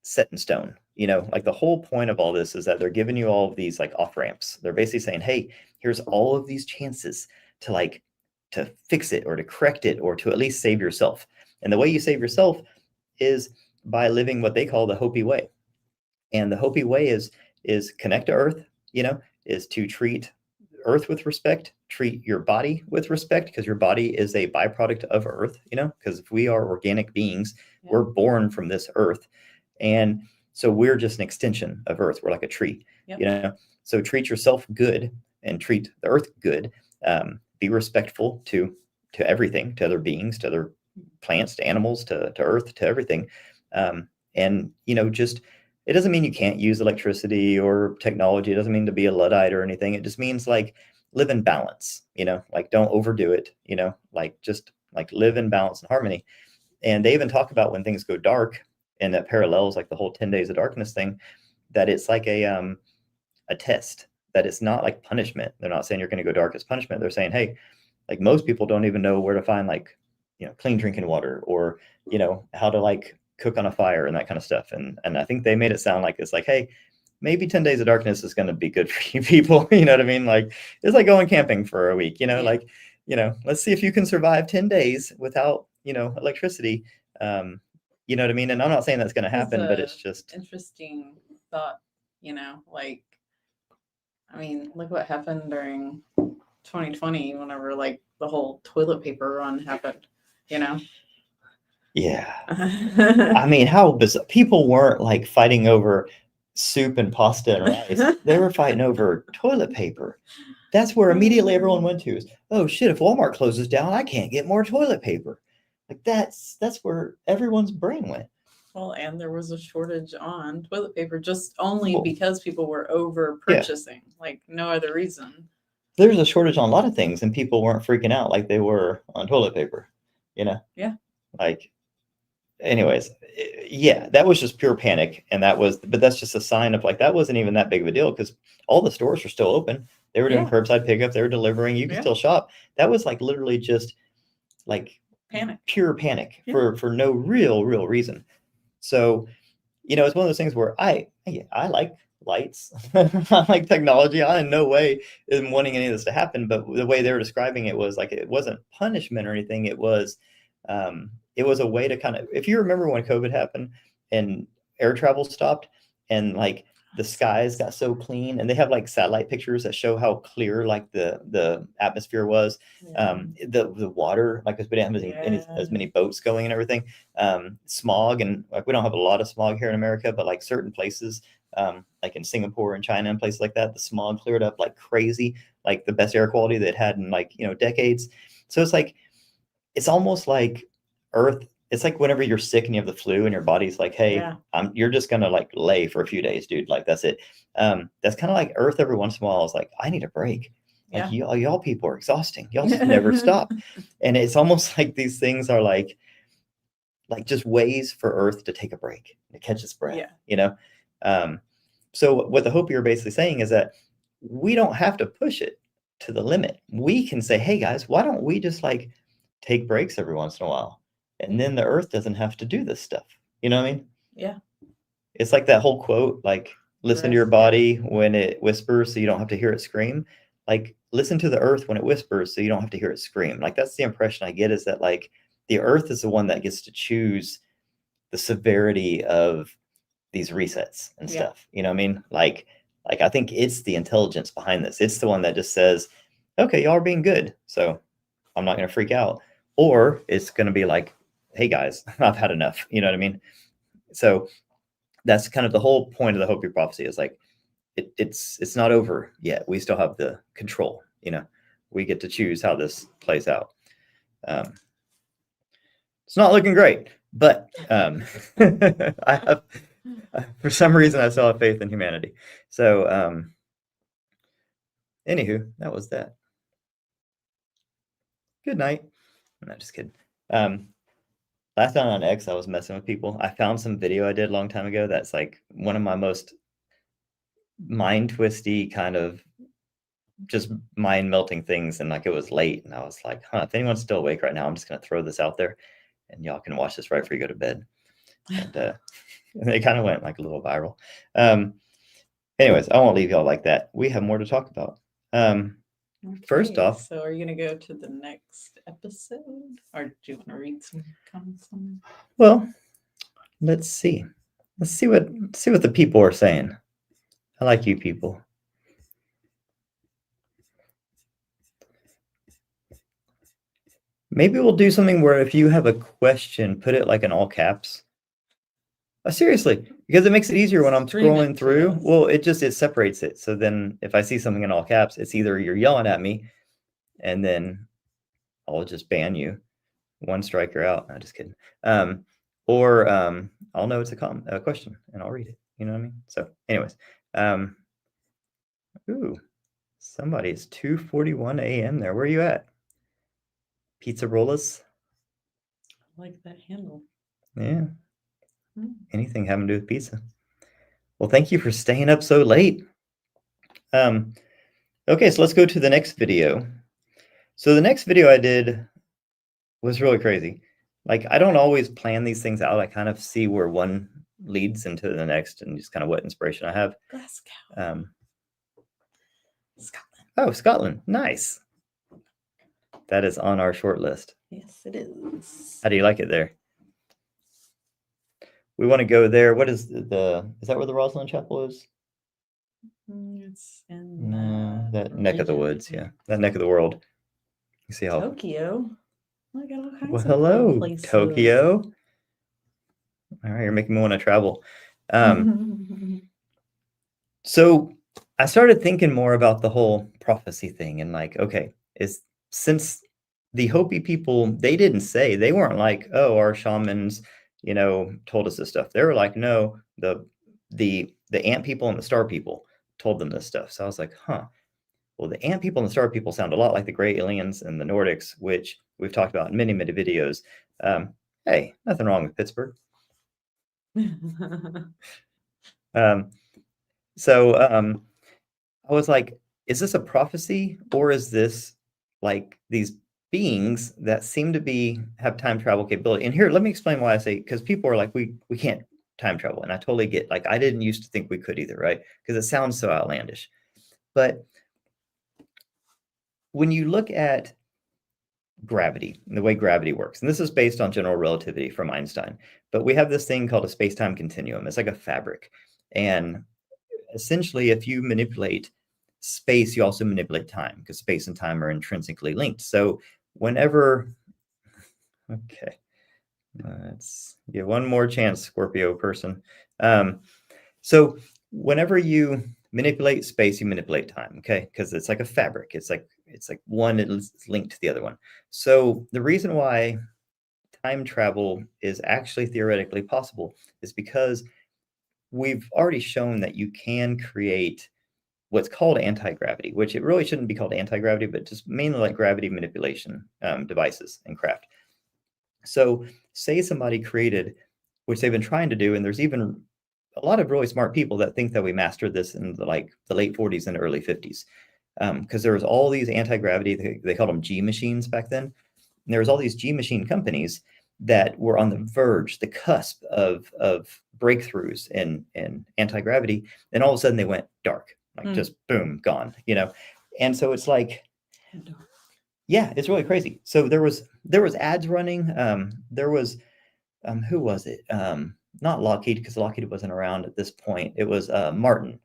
set in stone. Like the whole point of all this is that they're giving you all of these like off ramps. They're basically saying, hey, here's all of these chances to fix it or to correct it or to at least save yourself. And the way you save yourself is by living what they call the Hopi way. And the Hopi way is connect to earth, is to treat earth with respect, treat your body with respect, because your body is a byproduct of earth, because if we are organic beings, we're born from this earth. And so we're just an extension of earth. We're like a tree, so treat yourself good and treat the earth good. Be respectful to everything, to other beings, to other plants, to animals, to earth, to everything. And just, it doesn't mean you can't use electricity or technology. It doesn't mean to be a Luddite or anything. It just means like live in balance, like don't overdo it, like just like live in balance and harmony. And they even talk about when things go dark, and that parallels like the whole 10 days of darkness thing, that it's like a test, that it's not like punishment. They're not saying you're going to go dark as punishment. They're saying, hey, like most people don't even know where to find like, clean drinking water, or, how to like cook on a fire and that kind of stuff. And I think they made it sound like it's like, hey, maybe 10 days of darkness is going to be good for you people. You know what I mean? Like it's like going camping for a week, like, let's see if you can survive 10 days without, electricity. You know what I mean? And I'm not saying that's going to happen, but it's just interesting thought, like, I mean, look what happened during 2020 whenever like the whole toilet paper run happened, Yeah. I mean, how bizarre. People weren't like fighting over soup and pasta and rice. They were fighting over toilet paper. That's where immediately everyone went to is, oh shit, if Walmart closes down, I can't get more toilet paper. Like that's where everyone's brain went. Well, and there was a shortage on toilet paper just only because people were over purchasing, like no other reason. There's a shortage on a lot of things, and people weren't freaking out like they were on toilet paper, Yeah. Like, anyways, yeah, that was just pure panic. And but that's just a sign of like, that wasn't even that big of a deal because all the stores were still open. They were doing curbside pickup. They were delivering. You could still shop. That was like literally just like panic, pure panic for no real reason. So, it's one of those things where I like lights. I like technology. I in no way am wanting any of this to happen, but the way they were describing it was like, it wasn't punishment or anything. It was a way to kind of, if you remember when COVID happened and air travel stopped and like the skies got so clean, and they have like satellite pictures that show how clear like the atmosphere was. The water, like, because we didn't have as many boats going and everything. Smog, and like we don't have a lot of smog here in America, but like certain places, like in Singapore and China and places like that, the smog cleared up like crazy, like the best air quality that it had in like decades. So it's like, it's almost like Earth it's like whenever you're sick and you have the flu and your body's like, hey, Yeah. you're just gonna like lay for a few days, dude. Like that's it. That's kind of like Earth every once in a while. I was like, I need a break. Like Yeah. y'all people are exhausting. Y'all just never stop. And it's almost like these things are like just ways for Earth to take a break, to catch its breath, Yeah. you know? So what the Hopi are basically saying is that we don't have to push it to the limit. We can say, hey guys, why don't we just like take breaks every once in a while? And then the Earth doesn't have to do this stuff. You know what I mean? Yeah. It's like that whole quote, like, listen to your Rest, yeah. body when it whispers so you don't have to hear it scream. Like, listen to the Earth when it whispers so you don't have to hear it scream. Like, that's the impression I get, is that like the Earth is the one that gets to choose the severity of these resets and Yeah. stuff. You know what I mean? Like I think it's the intelligence behind this. It's the one that just says, okay, y'all are being good, so I'm not going to freak out. Or it's going to be like, hey guys, I've had enough. You know what I mean? So that's kind of the whole point of the Hopi prophecy, is like, it's not over yet. We still have the control. You know, we get to choose how this plays out. It's not looking great, but I have, for some reason, I still have faith in humanity. So, anywho, that was that. Good night. I'm not just kidding. Last night on X, I was messing with people. I found some video I did a long time ago that's like one of my most mind twisty, kind of just mind melting things. And like, it was late, and I was like, huh, if anyone's still awake right now, I'm just going to throw this out there and y'all can watch this right before you go to bed. And they kind of went like a little viral. Anyways, I won't leave y'all like that. We have more to talk about. First Okay, off, so are you gonna go to the next episode, or do you want to read some comments on well, let's see. Let's see what the people are saying. I like you people. Maybe we'll do something where if you have a question, put it like in all caps. Seriously, because it makes it easier when I'm Scream it scrolling to through. us. Well, it separates it. So then if I see something in all caps, it's either you're yelling at me, and then I'll just ban you. One strike, you're out. No, just kidding. Or I'll know it's a question, and I'll read it. You know what I mean? So, anyways, ooh, somebody's 2:41 a.m. there. Where are you at? Pizza rollers? I like that handle. Yeah. Anything having to do with pizza. Well, thank you for staying up so late. Okay, so let's go to the next video. So the next video I did was really crazy. Like, I don't always plan these things out. I kind of see where one leads into the next and just kind of what inspiration I have. Glasgow. Scotland. Oh, Scotland. Nice. That is on our short list. Yes, it is. How do you like it there? We want to go there. What is is that where the Rosalind Chapel is? It's in that neck of the woods. Yeah, that neck of the world. You see how Tokyo. Look at all kinds well, of hello, cool places. Tokyo. All right, you're making me want to travel. So I started thinking more about the whole prophecy thing, and like, okay, since the Hopi people, they didn't say, they weren't like, oh, our shamans, told us this stuff. They were like, no, the ant people and the star people told them this stuff. So I was like, huh. Well, the ant people and the star people sound a lot like the gray aliens and the Nordics, which we've talked about in many, many videos. Hey, nothing wrong with Pittsburgh. So I was like, is this a prophecy, or is this like these beings that seem to have time travel capability? And here, let me explain why I say, because people are like, we can't time travel. And I totally get, like, I didn't used to think we could either, right? Because it sounds so outlandish. But when you look at gravity and the way gravity works, and this is based on general relativity from Einstein, but we have this thing called a space-time continuum. It's like a fabric. And essentially, if you manipulate space, you also manipulate time, because space and time are intrinsically linked. So whenever, okay, let's give one more chance, Scorpio person. So whenever you manipulate space, you manipulate time, okay? Because it's like a fabric. It's like one is linked to the other one. So the reason why time travel is actually theoretically possible is because we've already shown that you can create what's called anti-gravity, which it really shouldn't be called anti-gravity, but just mainly like gravity manipulation devices and craft. So say somebody created, which they've been trying to do, and there's even a lot of really smart people that think that we mastered this in the late 40s and early 50s, because there was all these anti-gravity, they called them G machines back then. And there was all these G machine companies that were on the verge, the cusp of breakthroughs in anti-gravity. And all of a sudden they went dark, like just boom, gone, And so it's like, yeah, it's really crazy. So there was ads running. There was who was it? Not Lockheed, because Lockheed wasn't around at this point. It was Martin.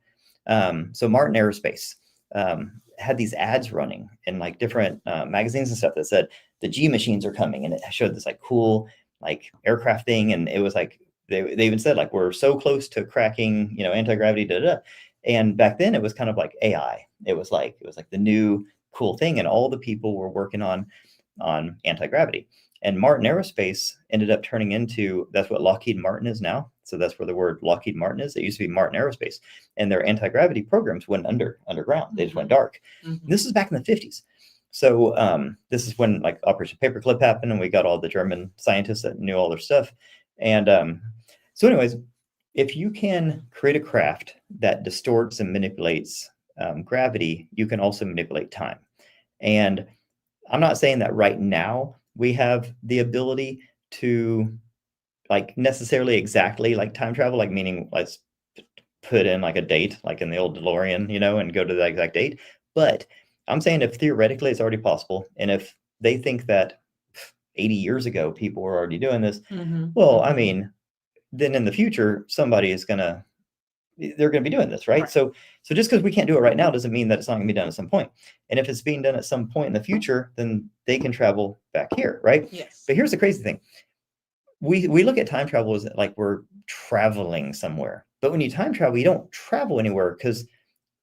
So Martin Aerospace had these ads running in like different magazines and stuff that said the G machines are coming, and it showed this like cool like aircraft thing, and it was like they even said like we're so close to cracking anti-gravity, da da. And back then it was kind of like AI. It was like the new cool thing, and all the people were working on anti-gravity. And Martin Aerospace ended up turning into, that's what Lockheed Martin is now. So that's where the word Lockheed Martin is. It used to be Martin Aerospace. And their anti-gravity programs went underground. They just went dark. This is back in the 50s. So this is when like Operation Paperclip happened, and we got all the German scientists that knew all their stuff. And so anyways, if you can create a craft that distorts and manipulates gravity, you can also manipulate time. And I'm not saying that right now we have the ability to like necessarily exactly like time travel, like meaning let's put in like a date, like in the old DeLorean, and go to that exact date. But I'm saying if theoretically it's already possible, and if they think that 80 years ago people were already doing this, well, I mean, then in the future somebody is they're going to be doing this, right? So just because we can't do it right now doesn't mean that it's not going to be done at some point. And if it's being done at some point in the future, then they can travel back here, right? Yes. But here's the crazy thing. We look at time travel as like we're traveling somewhere. But when you time travel, you don't travel anywhere because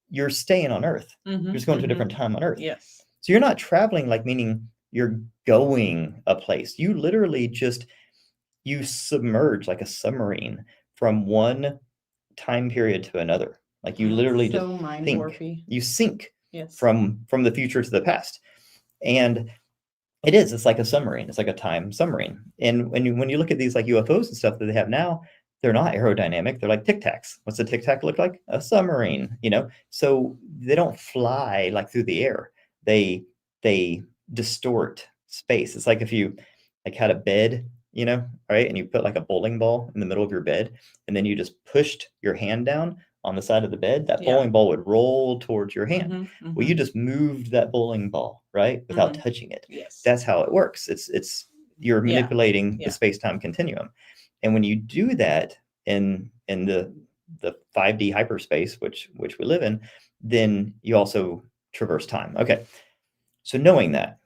you're staying on Earth. You're just going to a different time on Earth. Yes. So you're not traveling like meaning you're going a place. You literally you submerge like a submarine from one time period to another. Like you literally just you sink from the future to the past. And it's like a submarine. It's like a time submarine. And when you look at these like UFOs and stuff that they have now, they're not aerodynamic. They're like Tic Tacs. What's a Tic Tac look like? A submarine, So they don't fly like through the air. They distort space. It's like if you like had a bed, right? And you put like a bowling ball in the middle of your bed, and then you just pushed your hand down on the side of the bed, that bowling ball would roll towards your hand. Well, you just moved that bowling ball, right? Without touching it. Yes. That's how it works. It's you're manipulating the space-time continuum. And when you do that in the 5D hyperspace, which we live in, then you also traverse time. Okay. So knowing that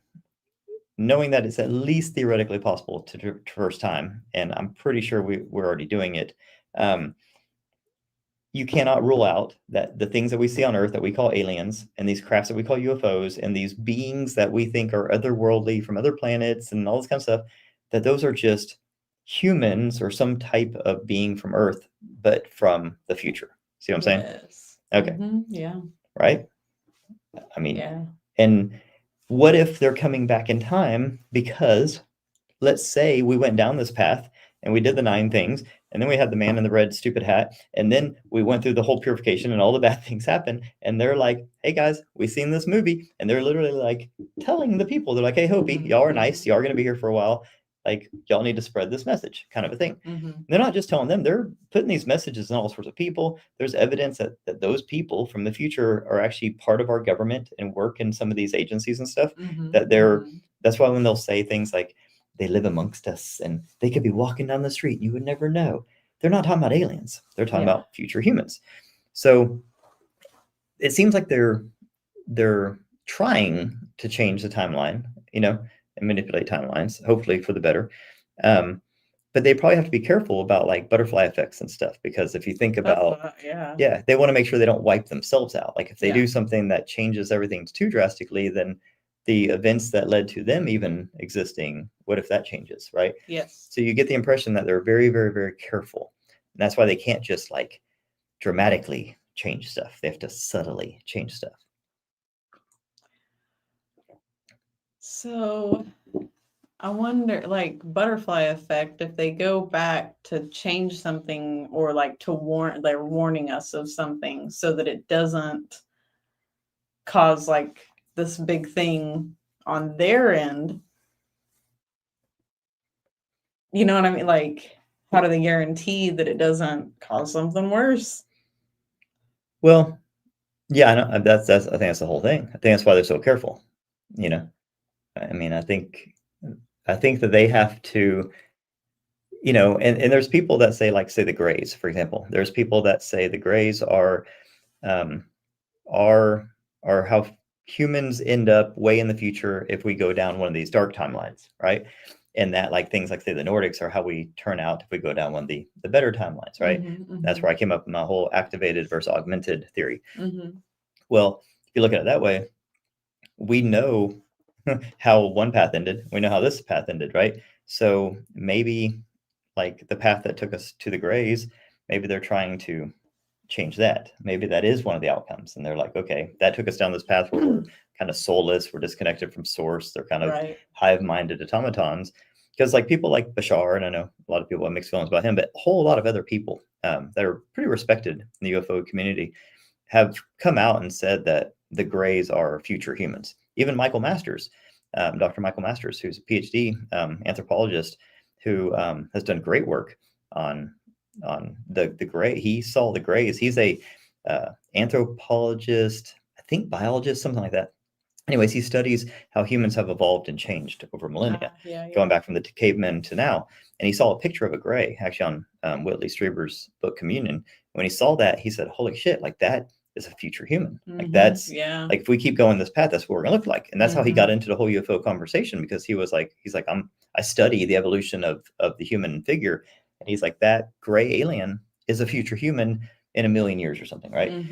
it's at least theoretically possible to traverse time, and I'm pretty sure we're already doing it, you cannot rule out that the things that we see on Earth that we call aliens, and these crafts that we call UFOs, and these beings that we think are otherworldly from other planets and all this kind of stuff, that those are just humans or some type of being from Earth, but from the future. See what I'm saying? Yes. Okay. Yeah. Right? I mean, and what if they're coming back in time? Because let's say we went down this path and we did the 9 things, and then we had the man in the red stupid hat, and then we went through the whole purification and all the bad things happen, and they're like, hey guys, we've seen this movie, and they're literally like telling the people, they're like, hey Hopi, y'all are nice, y'all are going to be here for a while, like y'all need to spread this message, kind of a thing. They're not just telling them, they're putting these messages in all sorts of people. There's evidence that those people from the future are actually part of our government and work in some of these agencies and stuff, that that's why when they'll say things like they live amongst us and they could be walking down the street, you would never know. They're not talking about aliens. They're talking about future humans. So it seems like they're trying to change the timeline, and manipulate timelines, hopefully for the better. But they probably have to be careful about like butterfly effects and stuff, because if you think about, they want to make sure they don't wipe themselves out. Like if they do something that changes everything too drastically, then the events that led to them even existing, what if that changes, right? Yes. So you get the impression that they're very, very, very careful. And that's why they can't just like dramatically change stuff. They have to subtly change stuff. So I wonder, like butterfly effect, if they go back to change something or like to warn, they're warning us of something so that it doesn't cause like this big thing on their end. You know what I mean? Like, how do they guarantee that it doesn't cause something worse? Well, yeah, I know that's I think that's the whole thing. I think that's why they're so careful. You know, I mean, I think that they have to, and there's people that say like say the Greys, for example. There's people that say the Greys um, are how humans end up way in the future if we go down one of these dark timelines, right? And that like things like say the Nordics are how we turn out if we go down one of the better timelines, right? That's where I came up with my whole activated versus augmented theory. Well, if you look at it that way, we know how one path ended. We know how this path ended, right? So maybe like the path that took us to the Greys, maybe they're trying to change that. Maybe that is one of the outcomes. And they're like, okay, that took us down this path where we're kind of soulless, we're disconnected from source, they're kind of hive-minded automatons. Because like people like Bashar, and I know a lot of people have mixed feelings about him, but a whole lot of other people that are pretty respected in the UFO community have come out and said that the Greys are future humans. Even Michael Masters, Dr. Michael Masters, who's a PhD anthropologist who has done great work on the Gray. He saw the Greys. He's a anthropologist, I think biologist, something like that. Anyways, he studies how humans have evolved and changed over millennia, going back from the cavemen to now. And he saw a picture of a Grey actually on Whitley Strieber's book Communion. When he saw that, he said, "Holy shit! Like that is a future human. Like that's like if we keep going this path, that's what we're gonna look like." And that's how he got into the whole UFO conversation because he's like, I study the evolution of the human figure, and he's like, that gray alien is a future human in 1,000,000 years or something, right?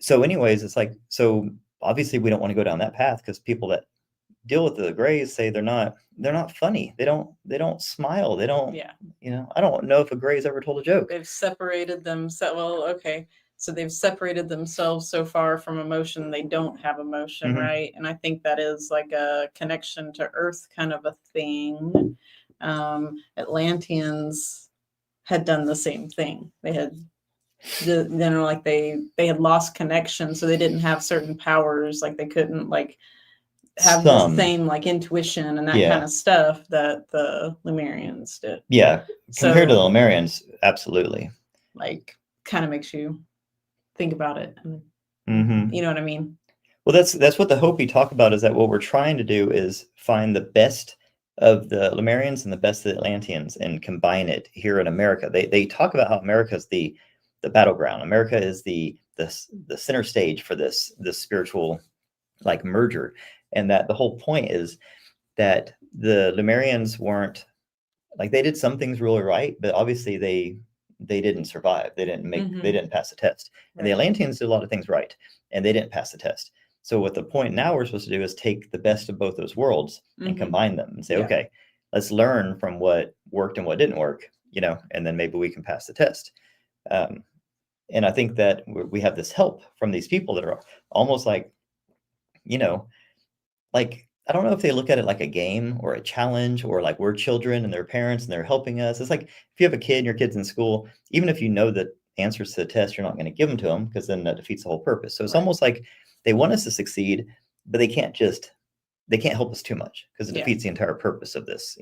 So, anyways, it's like so. Obviously, we don't want to go down that path because people that deal with the Greys say they're not funny. They don't smile. They don't. I don't know if a Grey's ever told a joke. They've separated themselves. Well, okay. So they've separated themselves so far from emotion, they don't have emotion, right? And I think that is like a connection to Earth kind of a thing. Atlanteans had done the same thing. They had like they had lost connection, so they didn't have certain powers, like they couldn't like have the same like intuition and that kind of stuff that the Lemurians did. Yeah, compared to the Lemurians, absolutely. Like kind of makes you think about it. You know what I mean? Well, that's what the Hopi talk about, is that what we're trying to do is find the best of the Lemurians and the best of the Atlanteans and combine it here in America. They talk about how America is the battleground. America is the center stage for this spiritual like merger, and that the whole point is that the Lemurians weren't like, they did some things really right, but obviously they didn't survive. They didn't pass the test. And the Atlanteans did a lot of things right, and they didn't pass the test. So what the point now we're supposed to do is take the best of both those worlds and combine them and say, okay, let's learn from what worked and what didn't work, and then maybe we can pass the test. And I think that we have this help from these people that are almost like, like, I don't know if they look at it like a game or a challenge, or like we're children and their parents and they're helping us. It's like if you have a kid and your kid's in school, even if you know the answers to the test, you're not going to give them to them because then that defeats the whole purpose. So it's almost like they want us to succeed, but they can't help us too much because it defeats the entire purpose of this.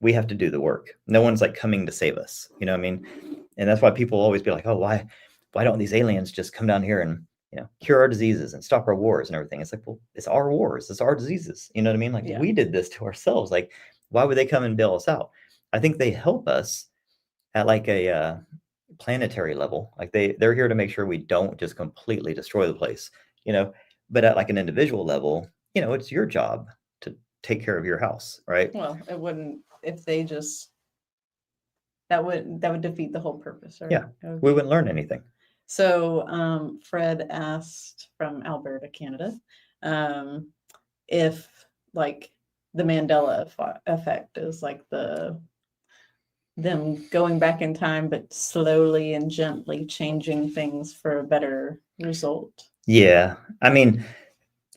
We have to do the work. No one's like coming to save us. You know what I mean? And that's why people always be like, oh, why don't these aliens just come down here and cure our diseases and stop our wars and everything? It's like, well, it's our wars, it's our diseases. You know what I mean? Like we did this to ourselves. Like, why would they come and bail us out? I think they help us at like a planetary level. Like they're here to make sure we don't just completely destroy the place. But at like an individual level, it's your job to take care of your house, right? Well, it wouldn't if they just that would defeat the whole purpose, right? Yeah, we wouldn't learn anything. So Fred asked from Alberta, Canada, if like the Mandela effect is like them going back in time, but slowly and gently changing things for a better result. Yeah. I mean,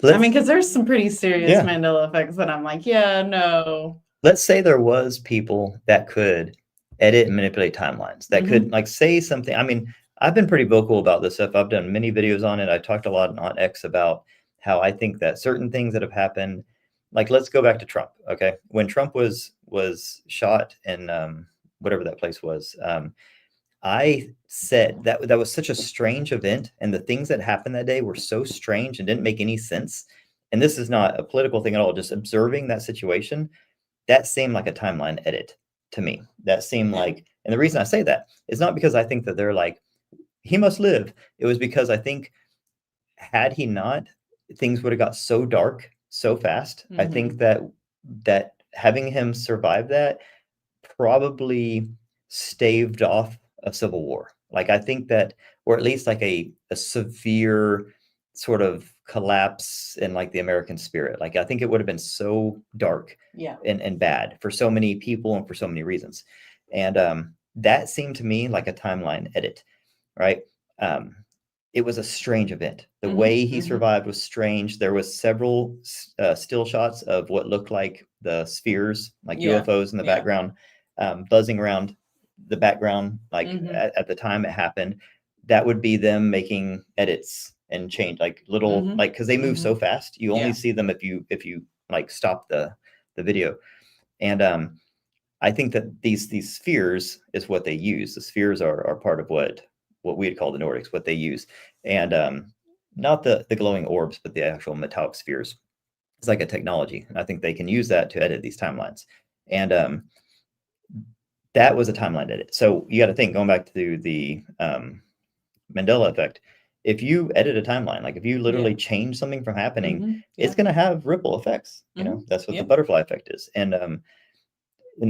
because there's some pretty serious Yeah. Mandela effects that I'm like, yeah, no. let's say there was people that could edit and manipulate timelines, that could like say something. I mean, I've been pretty vocal about this stuff. I've done many videos on it. I talked a lot on X about how I think that certain things that have happened, like let's go back to Trump. Okay, when Trump was shot in whatever that place was, I said that that was such a strange event, and the things that happened that day were so strange and didn't make any sense. And this is not a political thing at all. Just observing that situation, that seemed like a timeline edit to me. That seemed like, and the reason I say that is not because I think that they're like, he must live. It was because I think had he not, things would have got so dark so fast. I think that having him survive that probably staved off a civil war. Like I think that, or at least like a severe sort of collapse in like the American spirit. Like I think it would have been so dark and bad for so many people and for so many reasons. And that seemed to me like a timeline edit, right? It was a strange event. The way he survived was strange. There was several still shots of what looked like the spheres, like UFOs in the background, buzzing around the background, like at the time it happened. That would be them making edits and change, like little, like because they move so fast. You only see them if you like stop the video. And I think that these spheres is what they use. The spheres are part of what we'd call the Nordics, what they use, and not the glowing orbs, but the actual metallic spheres. It's like a technology, and I think they can use that to edit these timelines. And that was a timeline edit. So you got to think, going back to the Mandela effect, if you edit a timeline, like if you literally change something from happening, it's going to have ripple effects. You know, that's what the butterfly effect is. And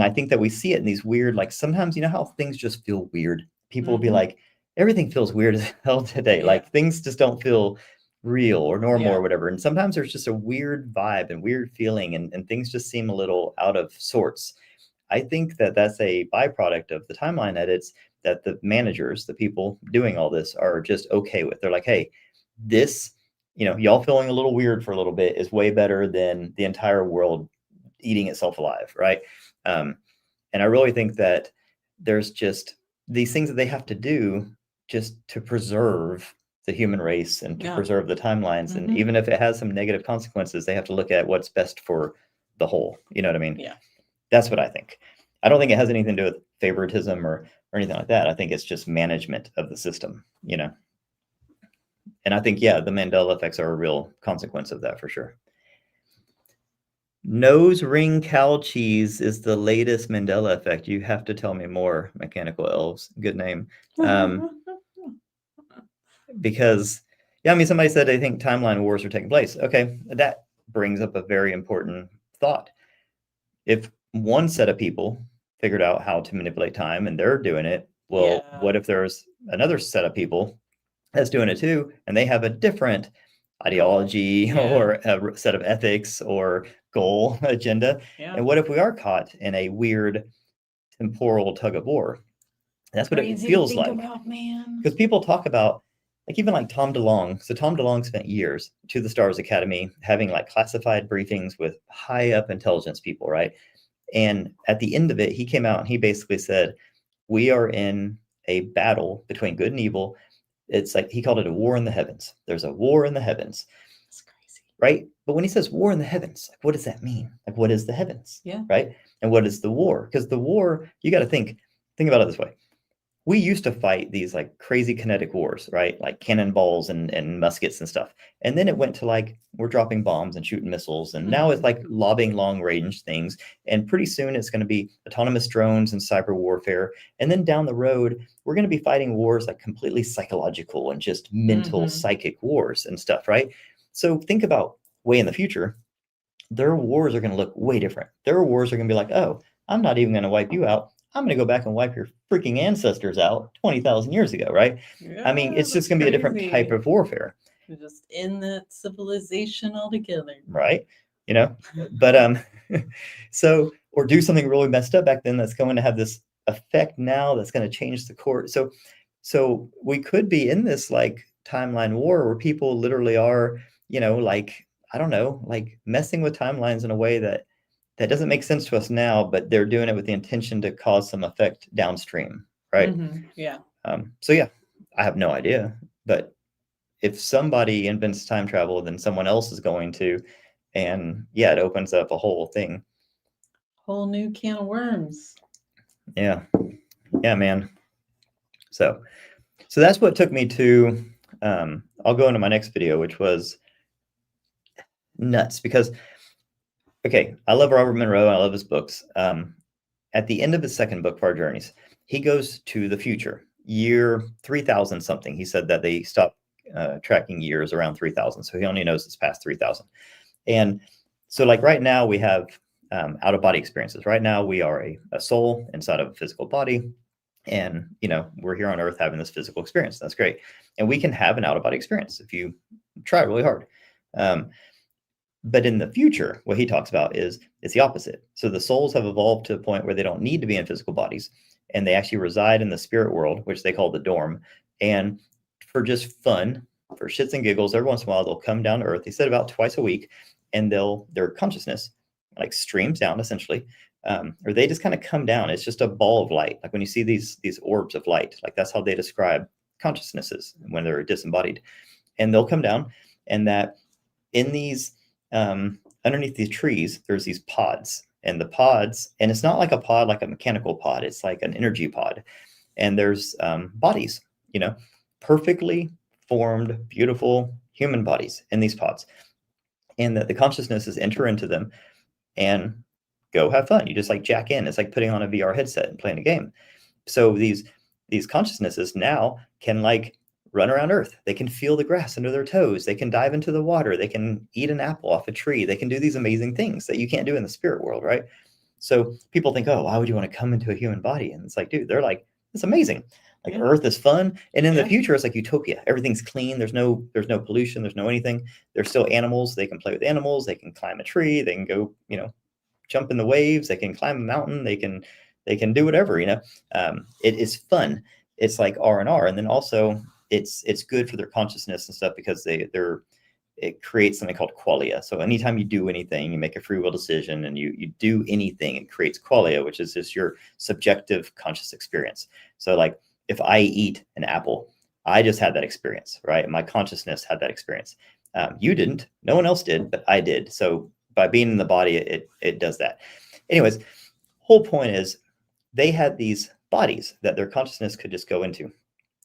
I think that we see it in these weird, like sometimes, you know how things just feel weird. People will be like, everything feels weird as hell today. Like things just don't feel real or normal or whatever. And sometimes there's just a weird vibe and weird feeling, and things just seem a little out of sorts. I think that that's a byproduct of the timeline edits that the managers, the people doing all this, are just okay with. They're like, hey, this, you know, y'all feeling a little weird for a little bit is way better than the entire world eating itself alive, right? And I really think that there's just these things that they have to do just to preserve the human race and to preserve the timelines. And even if it has some negative consequences, they have to look at what's best for the whole. You know what I mean? Yeah. That's what I think. I don't think it has anything to do with favoritism or anything like that. I think it's just management of the system, you know? And I think, yeah, the Mandela effects are a real consequence of that for sure. Nose ring cow cheese is the latest Mandela effect. You have to tell me more, Mechanical Elves. Good name. Because, yeah, I mean, somebody said they think timeline wars are taking place. Okay, that brings up a very important thought. If one set of people figured out how to manipulate time and they're doing it, well, what if there's another set of people that's doing it too, and they have a different ideology or a set of ethics or goal agenda? And what if we are caught in a weird temporal tug of war? That's what it feels like. Because people talk about, like even like Tom DeLonge. So Tom DeLonge spent years to the Stars Academy having like classified briefings with high up intelligence people, right? And at the end of it, he came out and he basically said, we are in a battle between good and evil. It's like he called it a war in the heavens. There's a war in the heavens. That's crazy. Right? But when he says war in the heavens, like what does that mean? Like what is the heavens? Yeah. Right? And what is the war? Because the war, you got to think about it this way. We used to fight these like crazy kinetic wars, right? Like cannonballs and muskets and stuff. And then it went to like, we're dropping bombs and shooting missiles. And now it's like lobbing long range things. And pretty soon it's going to be autonomous drones and cyber warfare. And then down the road, we're going to be fighting wars like completely psychological and just mental psychic wars and stuff, right? So think about way in the future, their wars are going to look way different. Their wars are going to be like, oh, I'm not even going to wipe you out. I'm going to go back and wipe your freaking ancestors out 20,000 years ago, right? Yeah, I mean, it's just going to be a different type of warfare. Just end that civilization altogether. Right? you know. But so, or do something really messed up back then that's going to have this effect now that's going to change the court. So we could be in this like timeline war where people literally are, like, I don't know, like messing with timelines in a way that doesn't make sense to us now, but they're doing it with the intention to cause some effect downstream, right? Yeah. So yeah, I have no idea, but if somebody invents time travel, then someone else is going to, and yeah, it opens up a whole thing. Whole new can of worms. Yeah, yeah, man. So that's what took me to. I'll go into my next video, which was nuts because okay, I love Robert Monroe. I love his books. At the end of his second book, Far Journeys, he goes to the future, year 3000 something. He said that they stopped tracking years around 3000, so he only knows it's past 3000. And so, like right now, we have out of body experiences. Right now, we are a soul inside of a physical body, and we're here on Earth having this physical experience. That's great, and we can have an out of body experience if you try really hard. But in the future, what he talks about is it's the opposite. So the souls have evolved to a point where they don't need to be in physical bodies, and they actually reside in the spirit world, which they call the dorm. And for just fun, for shits and giggles, every once in a while they'll come down to Earth. He said about twice a week, and their consciousness like streams down essentially, or they just kind of come down. It's just a ball of light, like when you see these orbs of light. Like that's how they describe consciousnesses when they're disembodied, and they'll come down, and that in these underneath these trees, there's these pods, and the pods, and it's not like a pod, like a mechanical pod. It's like an energy pod, and there's bodies, perfectly formed, beautiful human bodies in these pods, and that the consciousnesses enter into them and go have fun. You just like jack in. It's like putting on a VR headset and playing a game. So these consciousnesses now can like run around Earth. They can feel the grass under their toes. They can dive into the water. They can eat an apple off a tree. They can do these amazing things that you can't do in the spirit world, right? So people think, oh, why would you want to come into a human body? And it's like, dude, they're like, it's amazing. Like Earth is fun, and in the future, it's like utopia. Everything's clean. There's no pollution. There's no anything. There's still animals. They can play with animals. They can climb a tree. They can go, jump in the waves. They can climb a mountain. They can do whatever. It is fun. It's like R&R, and then also it's good for their consciousness and stuff because it creates something called qualia. So anytime you do anything, you make a free will decision, and you do anything, it creates qualia, which is just your subjective conscious experience. So like if I eat an apple, I just had that experience, right? My consciousness had that experience. You didn't. No one else did, but I did. So by being in the body, it does that. Anyways, whole point is they had these bodies that their consciousness could just go into.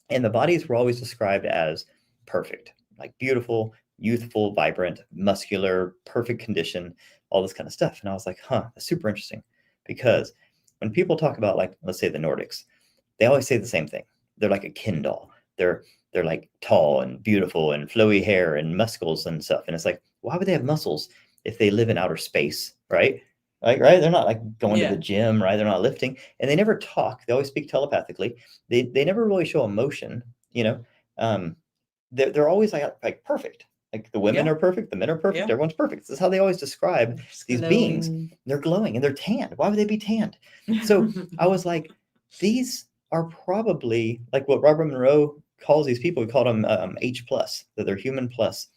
And the bodies were always described as perfect, like beautiful, youthful, vibrant, muscular, perfect condition, all this kind of stuff. And I was like, that's super interesting. Because when people talk about, like, let's say the Nordics, they always say the same thing. They're like a Ken doll. They're like tall and beautiful and flowy hair and muscles and stuff. And it's like, why would they have muscles if they live in outer space, right? Like, right? They're not like going to the gym, right? They're not lifting, and they never talk. They always speak telepathically. They never really show emotion, they're always like perfect. Like the women are perfect, the men are perfect, everyone's perfect. This is how they always describe these beings. They're glowing and they're tanned. Why would they be tanned? So I was like, these are probably like what Robert Monroe calls these people. He called them H plus, that they're human plus,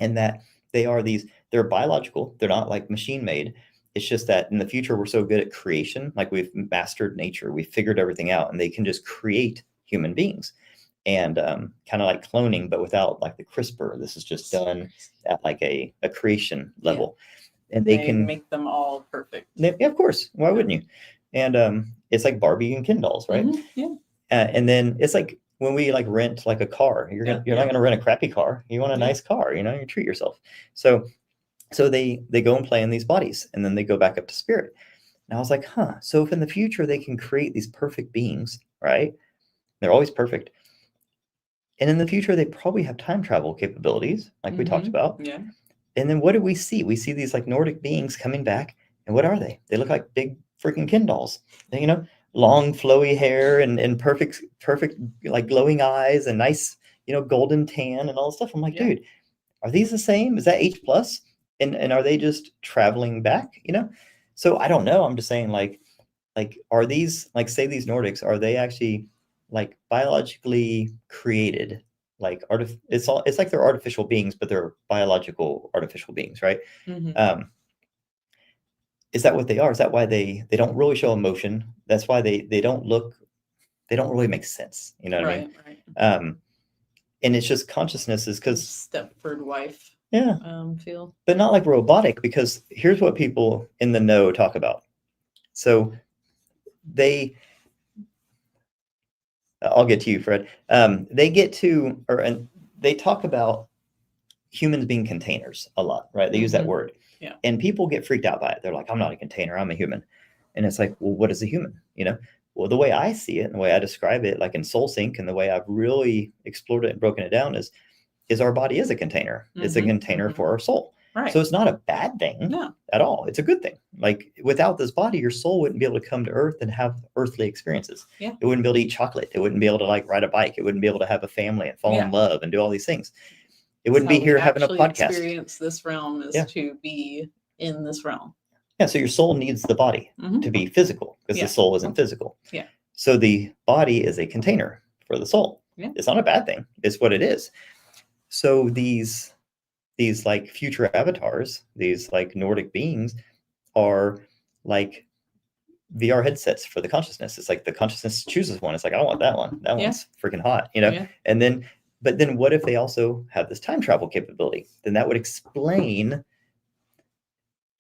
and that they're biological. They're not like machine made. It's just that in the future, we're so good at creation. Like we've mastered nature. We've figured everything out, and they can just create human beings, and kind of like cloning, but without like the CRISPR. This is just done at like a creation level. And they can make them all perfect. Yeah, of course. Why wouldn't you? And it's like Barbie and Ken dolls, right? Yeah. And then it's like when we like rent like a car, you're not going to rent a crappy car. You want a nice car, you treat yourself. So they go and play in these bodies, and then they go back up to spirit. And I was like, so if in the future they can create these perfect beings, right? They're always perfect. And in the future, they probably have time travel capabilities, like we talked about. Yeah. And then what do we see? We see these like Nordic beings coming back. And what are they? They look like big freaking Ken dolls, long flowy hair and perfect, like glowing eyes and nice, golden tan and all this stuff. I'm like, dude, are these the same? Is that H plus? And are they just traveling back, so I don't know. I'm just saying, are these, like, say these Nordics, are they actually like biologically created, like it's like they're artificial beings, but they're biological artificial beings, right? Mm-hmm. Is that what they are? Is that why they don't really show emotion? That's why they don't really make sense, you know what I mean? Right. And it's just consciousness is because, Stepford wife yeah, feel. but not like robotic, because here's what people in the know talk about. So they, I'll get to you, Fred. They get to, and they talk about humans being containers a lot, right? They use that word. Yeah. And people get freaked out by it. They're like, I'm not a container, I'm a human. And it's like, well, what is a human? Well, the way I see it and the way I describe it, like in Soul Sync, and the way I've really explored it and broken it down is our body is a container. It's a container for our soul. Right. So it's not a bad thing at all. It's a good thing. Like, without this body, your soul wouldn't be able to come to Earth and have earthly experiences. Yeah. It wouldn't be able to eat chocolate. It wouldn't be able to like ride a bike. It wouldn't be able to have a family and fall in love and do all these things. It wouldn't be here having a podcast. Experience this realm is to be in this realm. Yeah. So your soul needs the body to be physical, because the soul isn't physical. Yeah. So the body is a container for the soul. Yeah. It's not a bad thing. It's what it is. So these like future avatars, these like Nordic beings, are like VR headsets for the consciousness. It's like the consciousness chooses one. It's like, I don't want that one. That one's freaking hot, And then, but then what if they also have this time travel capability? Then that would explain,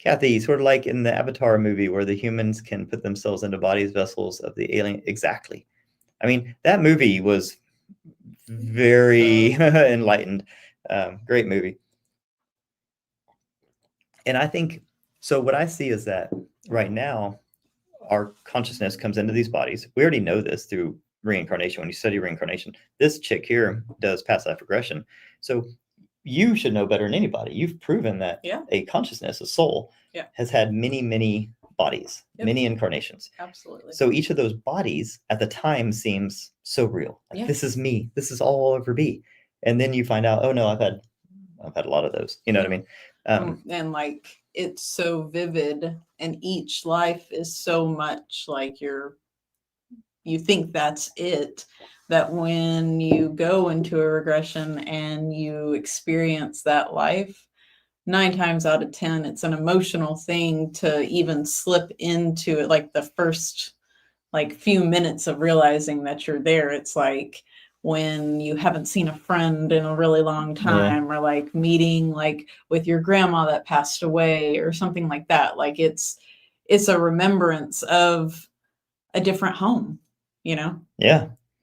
Kathy, sort of like in the Avatar movie where the humans can put themselves into bodies, vessels of the alien. Exactly. I mean, that movie was very enlightened. Great movie. And I think, so what I see is that right now, our consciousness comes into these bodies. We already know this through reincarnation. When you study reincarnation, this chick here does past life regression. So you should know better than anybody. You've proven that a consciousness, a soul, has had many, many bodies, many incarnations. Absolutely. So each of those bodies at the time seems so real. Like, this is me. This is all I'll ever be. And then you find out, oh no, I've had a lot of those. You know what I mean? And like, it's so vivid, and each life is so much like you think that's it, that when you go into a regression and you experience that life, 9 times out of 10, it's an emotional thing to even slip into it. Like the first like few minutes of realizing that you're there, it's like when you haven't seen a friend in a really long time, or like meeting like with your grandma that passed away or something like that. Like it's a remembrance of a different home,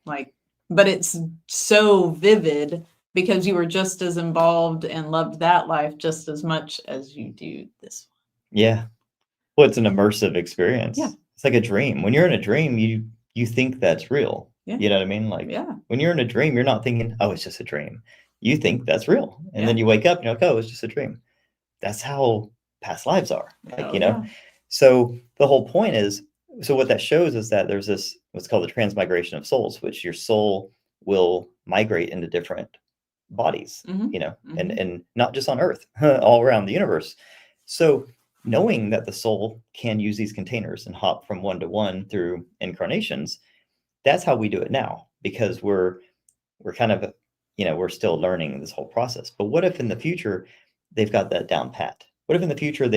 like, but it's so vivid because you were just as involved and loved that life just as much as you do this one. Well, it's an immersive experience. It's like a dream. When you're in a dream, you think that's real. You know what I mean? Like, when you're in a dream, you're not thinking, oh, it's just a dream. You think that's real. And then you wake up and you're like, oh, it's just a dream. That's how past lives are. Like, So the whole point is, so what that shows is that there's this, what's called the transmigration of souls, which your soul will migrate into different bodies, and not just on Earth, all around the universe. So knowing that the soul can use these containers and hop from one to one through incarnations, that's how we do it now, because we're kind of, we're still learning this whole process. But what if in the future they've got that down pat? What if in the future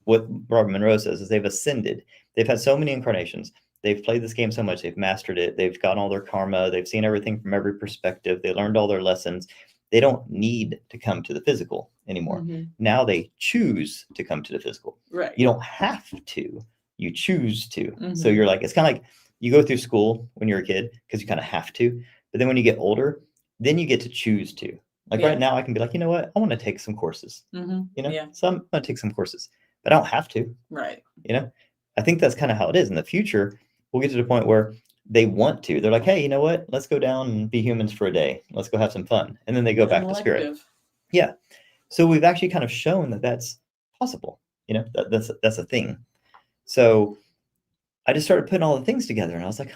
what Robert Monroe says is they've ascended. They've had so many incarnations. They've played this game so much. They've mastered it. They've gotten all their karma. They've seen everything from every perspective. They learned all their lessons. They don't need to come to the physical anymore. Now they choose to come to the physical. Right. You don't have to. You choose to. So you're like, it's kind of like you go through school when you're a kid because you kind of have to. But then when you get older, then you get to choose to. Like right now, I can be like, you know what? I want to take some courses. So I'm going to take some courses, but I don't have to. Right. I think that's kind of how it is. In the future, we'll get to the point where they want to. They're like, hey, you know what? Let's go down and be humans for a day. Let's go have some fun. And then they go back to spirit. Yeah. So we've actually kind of shown that that's possible. That's a thing. So I just started putting all the things together, and I was like,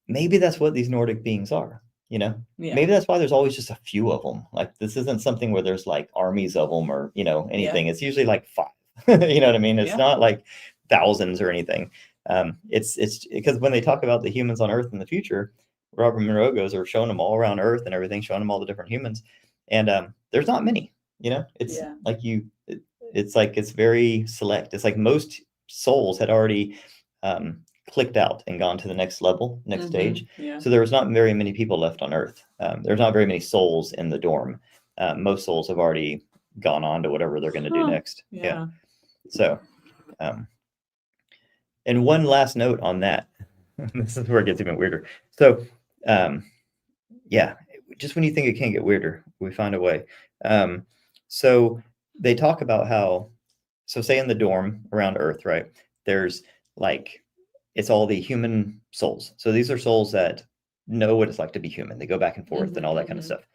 maybe that's what these Nordic beings are. you know? Yeah. Maybe that's why there's always just a few of them. Like, this isn't something where there's like armies of them or, anything. It's usually like 5. You know what I mean? It's Yeah. not like thousands or anything. It's because when they talk about the humans on Earth in the future, Robert Monroe goes or showing them all around Earth and everything, showing them all the different humans, and there's not many. It's Yeah. like it's like it's very select. It's like most souls had already clicked out and gone to the next level, next stage. Yeah. So there was not very many people left on Earth. There's not very many souls in the dorm. Most souls have already gone on to whatever they're going to do next. Yeah. So, and one last note on that. This is where it gets even weirder. So, yeah, just when you think it can't get weirder, we find a way. So they talk about how, so say in the dorm around Earth, right? There's like, it's all the human souls. So these are souls that know what it's like to be human. They go back and forth and all that kind of stuff.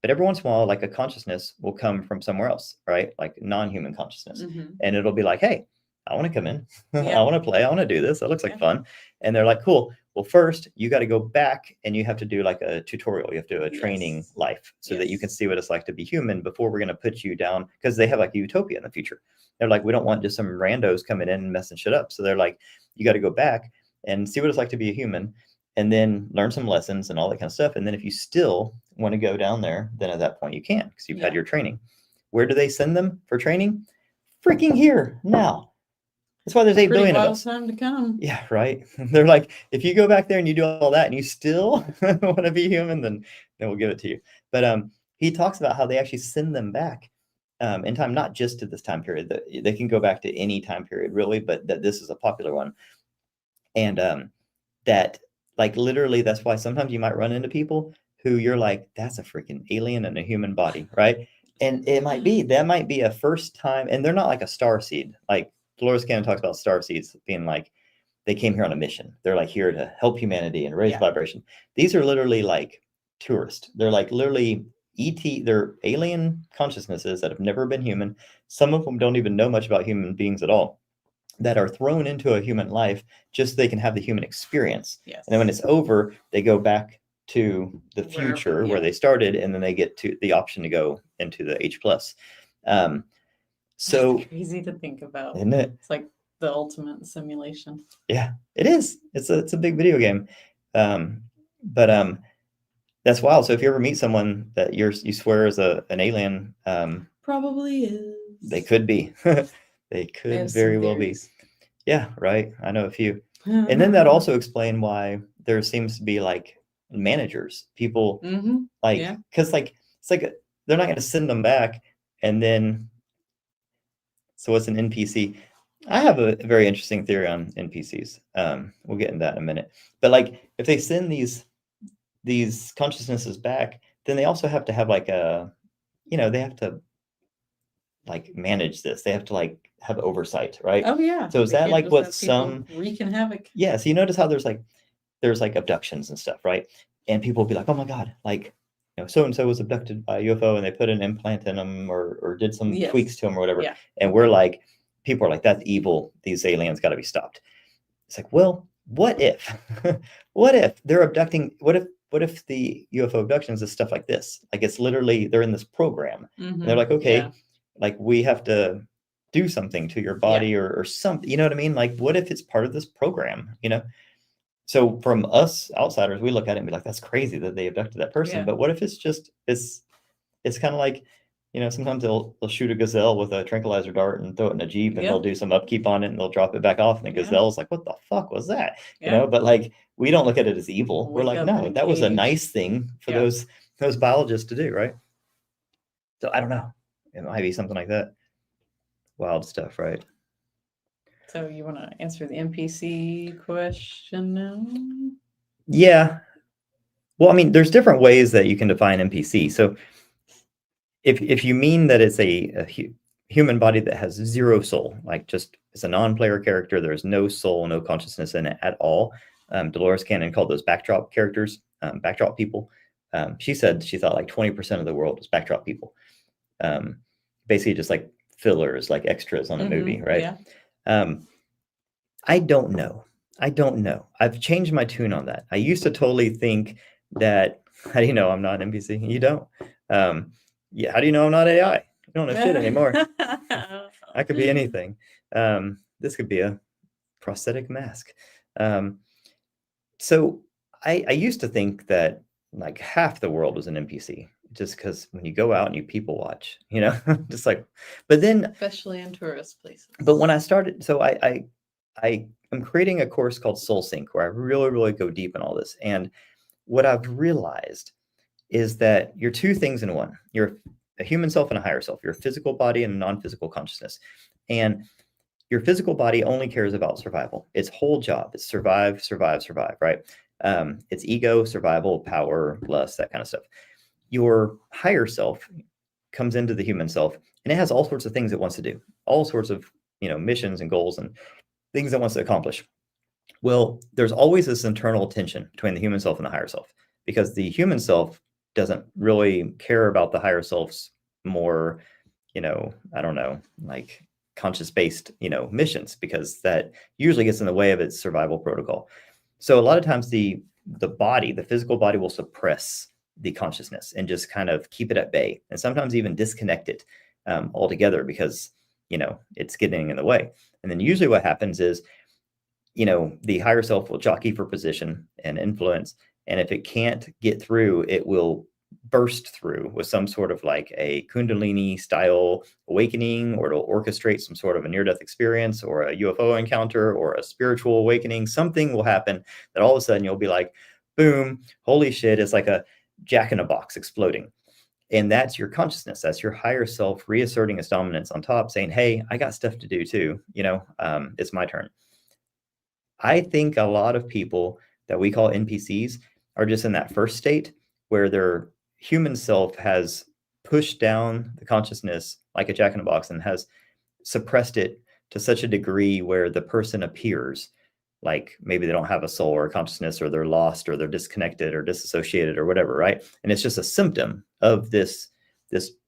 But every once in a while, like a consciousness will come from somewhere else, right? Like non-human consciousness. And it'll be like, hey, I want to come in. I want to play. I want to do this. That looks like fun. And they're like, cool. Well, first, you got to go back and you have to do like a tutorial. You have to do a training life so that you can see what it's like to be human before we're going to put you down. Because they have like a utopia in the future. They're like, we don't want just some randos coming in and messing shit up. So they're like, you got to go back and see what it's like to be a human and then learn some lessons and all that kind of stuff. And then if you still want to go down there, then at that point you can because you've had your training. Where do they send them for training? Freaking here now. That's why there's 8 billion of us. Time to come. Yeah, right. They're like, if you go back there and you do all that and you still want to be human, then we'll give it to you. But he talks about how they actually send them back in time, not just to this time period. They can go back to any time period, really, but that this is a popular one. And that, like, literally, that's why sometimes you might run into people who you're like, that's a freaking alien in a human body, right? And that might be a first time, and they're not like a star seed. Like Dolores Cannon talks about star seeds being like, they came here on a mission. They're like here to help humanity and raise vibration. These are literally like tourists. They're like literally they're alien consciousnesses that have never been human. Some of them don't even know much about human beings at all, that are thrown into a human life just so they can have the human experience. And then when it's over, they go back to the future where they started, and then they get to the option to go into the H+. So that's crazy to think about, isn't it? It's like the ultimate simulation. Yeah, it is. It's a big video game. But that's wild. So if you ever meet someone that you swear is an alien, probably is. They could be. They could very well be. Yeah, right. I know a few. And then that also explains why there seems to be like managers, people like, because like it's like they're not going to send them back and then. So what's an NPC? I have a very interesting theory on NPCs. We'll get into that in a minute. But like, if they send these consciousnesses back, then they also have to have like they have to like manage this. They have to like have oversight, right? Oh yeah. So is that like what some wreaking havoc? Yeah. So you notice how there's like abductions and stuff, right? And people will be like, oh my God, like, so and so was abducted by a UFO and they put an implant in them or did some tweaks to them or whatever. And we're like, people are like, that's evil. These aliens got to be stopped. It's like, well, what if what if they're abducting? What if the UFO abductions is stuff like this? Like, it's literally, they're in this program and they're like, okay, like we have to do something to your body or something, you know what I mean? Like, what if it's part of this program, So from us outsiders, we look at it and be like, that's crazy that they abducted that person. But what if it's just, it's kind of like, sometimes they'll shoot a gazelle with a tranquilizer dart and throw it in a Jeep and they'll do some upkeep on it and they'll drop it back off. And the gazelle's like, what the fuck was that? But like, we don't look at it as evil. We're like, no, that was a nice thing for those biologists to do. Right. So I don't know. It might be something like that. Wild stuff, right? So you want to answer the NPC question now? Yeah. Well, I mean, there's different ways that you can define NPC. So if you mean that it's a human body that has zero soul, like just it's a non-player character, there's no soul, no consciousness in it at all. Dolores Cannon called those backdrop characters, backdrop people. She said she thought like 20% of the world was backdrop people. Basically just like fillers, like extras on a movie, right? I don't know. I've changed my tune on that. I used to totally think that How do you know I'm not an NPC? You don't. Yeah. How do you know I'm not AI? You don't know shit anymore. I could be anything. This could be a prosthetic mask. So I used to think that like half the world was an NPC, just because when you go out and you people watch, just like, but then, especially in tourist places. but when I started, so I am creating a course called Soul Sync where I really, really go deep in all this. And what I've realized is that you're two things in one. You're a human self and a higher self. You're a physical body and a non-physical consciousness. And your physical body only cares about survival. Its whole job is survive, survive, survive, right? It's ego, survival, power, lust, that kind of stuff. Your higher self comes into the human self, and it has all sorts of things it wants to do, all sorts of missions and goals and things it wants to accomplish. Well, there's always this internal tension between the human self and the higher self, because the human self doesn't really care about the higher self's more, I don't know, like conscious-based, missions, because that usually gets in the way of its survival protocol. So a lot of times the body, the physical body, will suppress the consciousness and just kind of keep it at bay, and sometimes even disconnect it altogether, because it's getting in the way. And then usually what happens is the higher self will jockey for position and influence. And if it can't get through, it will burst through with some sort of like a Kundalini style awakening, or it'll orchestrate some sort of a near-death experience or a UFO encounter or a spiritual awakening. Something will happen that all of a sudden you'll be like, boom, holy shit. It's like a jack in a box exploding. And that's your consciousness. That's your higher self reasserting its dominance on top, saying, hey, I got stuff to do too. It's my turn. I think a lot of people that we call NPCs are just in that first state where their human self has pushed down the consciousness like a jack in a box and has suppressed it to such a degree where the person appears like maybe they don't have a soul or a consciousness, or they're lost, or they're disconnected or disassociated or whatever, right? And it's just a symptom of this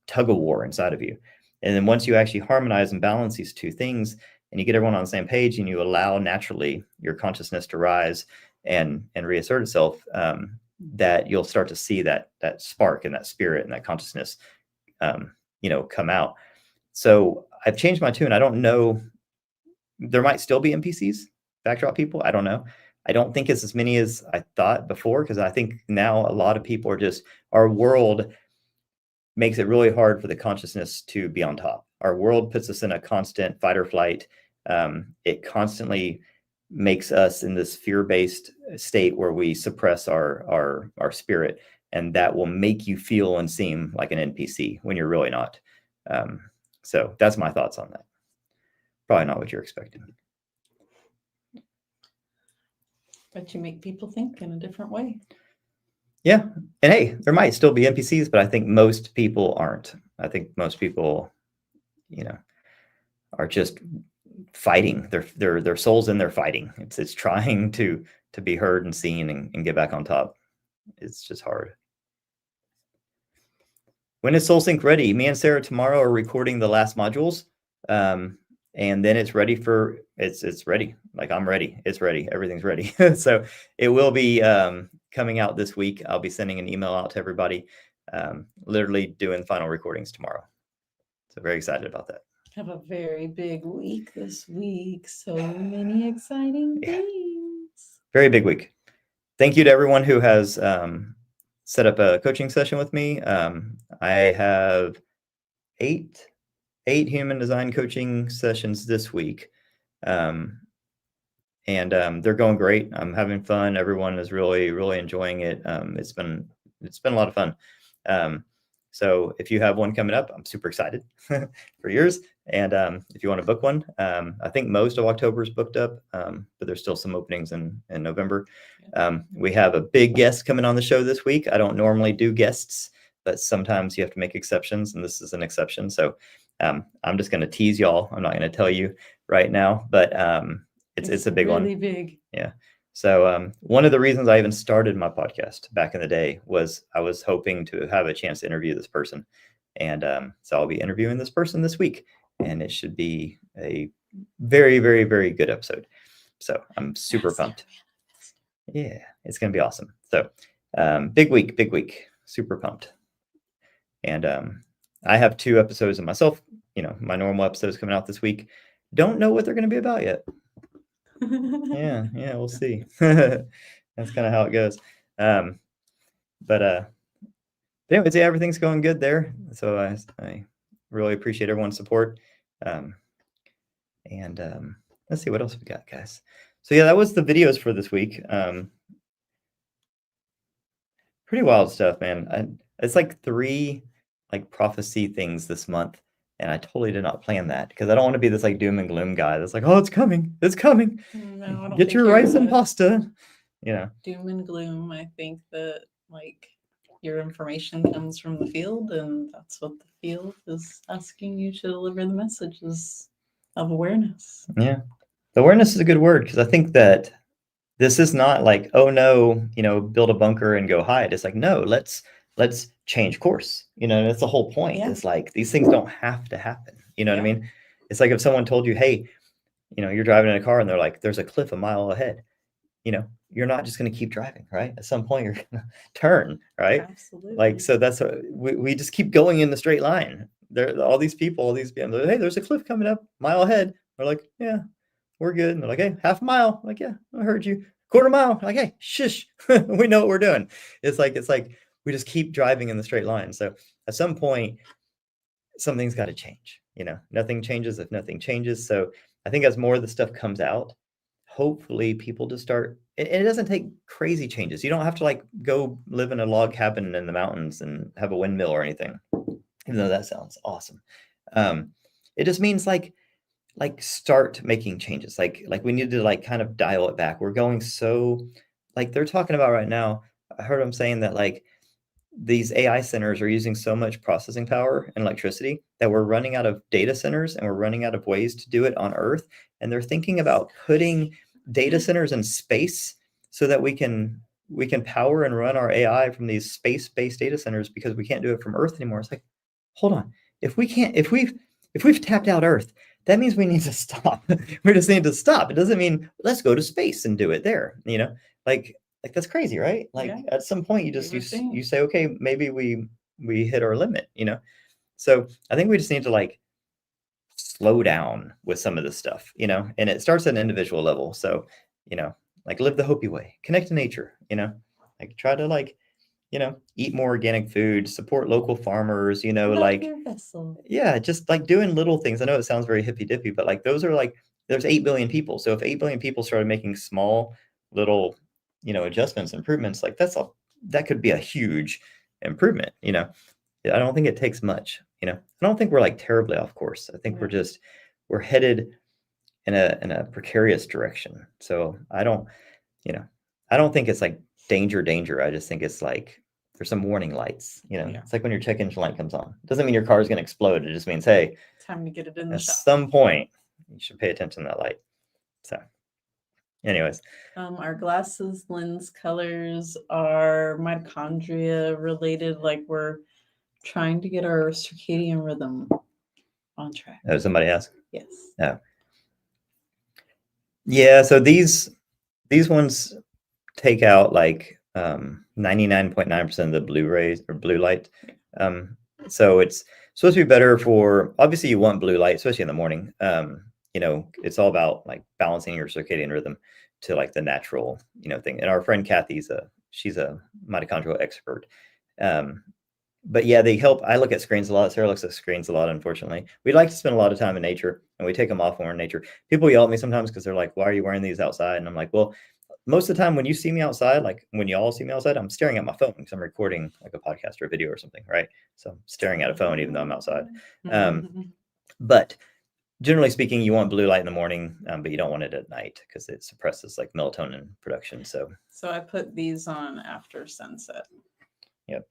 tug of war inside of you. And then once you actually harmonize and balance these two things, and you get everyone on the same page, and you allow naturally your consciousness to rise and reassert itself, that you'll start to see that spark and that spirit and that consciousness, come out. So I've changed my tune. I don't know. There might still be NPCs, backdrop people. I don't know. I don't think it's as many as I thought before, because I think now a lot of people are just, our world makes it really hard for the consciousness to be on top. Our world puts us in a constant fight or flight. It constantly makes us in this fear-based state where we suppress our spirit, and that will make you feel and seem like an NPC when you're really not. So that's my thoughts on that. Probably not what you're expecting. But you make people think in a different way. Yeah. And hey, there might still be NPCs, but I think most people aren't. I think most people, are just fighting. Their soul's in there fighting. It's trying to be heard and seen and get back on top. It's just hard. When is Soul Sync ready? Me and Sarah tomorrow are recording the last modules. And then it's ready it's ready. Like, I'm ready. It's ready. Everything's ready. So it will be coming out this week. I'll be sending an email out to everybody, literally doing final recordings tomorrow. So very excited about that. Have a very big week this week. So many exciting things. Very big week. Thank you to everyone who has set up a coaching session with me. I have eight human design coaching sessions this week. And they're going great. I'm having fun. Everyone is really, really enjoying it. It's been a lot of fun. So if you have one coming up, I'm super excited for yours. And if you want to book one, I think most of October is booked up, but there's still some openings in November. We have a big guest coming on the show this week. I don't normally do guests, but sometimes you have to make exceptions, and this is an exception. So I'm just going to tease y'all. I'm not going to tell you right now, but it's a big really one. Really big. Yeah. So one of the reasons I even started my podcast back in the day was I was hoping to have a chance to interview this person. And so I'll be interviewing this person this week, and it should be a very, very, very good episode. So I'm super pumped. Yeah, it's going to be awesome. So Big week, super pumped. And I have 2 episodes of myself, my normal episodes coming out this week. Don't know what they're going to be about yet. Yeah, we'll see. That's kind of how it goes. But anyways, yeah, everything's going good there. So I really appreciate everyone's support. And let's see what else we got, guys. So yeah, that was the videos for this week. Pretty wild stuff, man. It's like 3 like prophecy things this month, and I totally did not plan that because I don't want to be this like doom and gloom guy that's like, oh, it's coming, it's coming. No, I don't Get think your you're rice and pasta. doom and gloom. I think that like your information comes from the field, and that's what the field is asking you to deliver the messages of awareness. Yeah, the awareness is a good word because I think that this is not like, oh no, build a bunker and go hide. It's like, no, let's change course. That's the whole point. Yeah. It's like these things don't have to happen. You know what I Yeah. mean? It's like if someone told you, hey, you're driving in a car and they're like, there's a cliff a mile ahead. You're not just going to keep driving, right? At some point, you're going to turn, right? Absolutely. Like, so that's what we just keep going in the straight line. There, all these people, like, hey, there's a cliff coming up, mile ahead. We're like, yeah, we're good. And they're like, hey, half a mile. Like, yeah, I heard you. Quarter mile. Like, hey, shush, we know what we're doing. It's like we just keep driving in the straight line. So at some point, something's got to change. Nothing changes if nothing changes. So I think as more of the stuff comes out, hopefully people just start. It doesn't take crazy changes. You don't have to like go live in a log cabin in the mountains and have a windmill or anything, even though that sounds awesome. It just means like start making changes. Like we need to like kind of dial it back. We're going so like they're talking about right now. I heard them saying that like these AI centers are using so much processing power and electricity that we're running out of data centers and we're running out of ways to do it on Earth. And they're thinking about putting data centers in space so that we can power and run our AI from these space-based data centers because we can't do it from Earth anymore. It's like, hold on. If we've tapped out Earth, that means we need to stop. We just need to stop. It doesn't mean let's go to space and do it there. Like that's crazy, right? Like at some point you just you say, okay, maybe we hit our limit, So I think we just need to like slow down with some of this stuff, and it starts at an individual level. So, like live the Hopi way, connect to nature, like try to like, eat more organic food, support local farmers, like yeah, just like doing little things. I know it sounds very hippy dippy, but like those are like there's 8 billion people. So if 8 billion people started making small little adjustments, improvements, like that could be a huge improvement. I don't think it takes much. I don't think we're like terribly off course. I think we're headed in a precarious direction. So I don't think it's like danger. I just think it's like there's some warning lights. It's like when your check engine light comes on. It doesn't mean your car is going to explode. It just means, hey, time to get it in the shop. At some point, you should pay attention to that light. So, anyways, our glasses lens colors are mitochondria related. Like we're trying to get our circadian rhythm on track. Oh, somebody asked? Yes. Yeah. Yeah. So these ones take out like 99.9% of the blue rays or blue light. So it's supposed to be better for, obviously you want blue light, especially in the morning. It's all about like balancing your circadian rhythm to like the natural, thing. And our friend Kathy's she's a mitochondrial expert. But yeah, they help. I look at screens a lot. Sarah looks at screens a lot, unfortunately. We like to spend a lot of time in nature, and we take them off when we're in nature. People yell at me sometimes because they're like, why are you wearing these outside? And I'm like, well, most of the time when you see me outside, like when you all see me outside, I'm staring at my phone because I'm recording like a podcast or a video or something, right? So I'm staring at a phone even though I'm outside. But generally speaking, you want blue light in the morning, but you don't want it at night because it suppresses like melatonin production. So I put these on after sunset. Yep.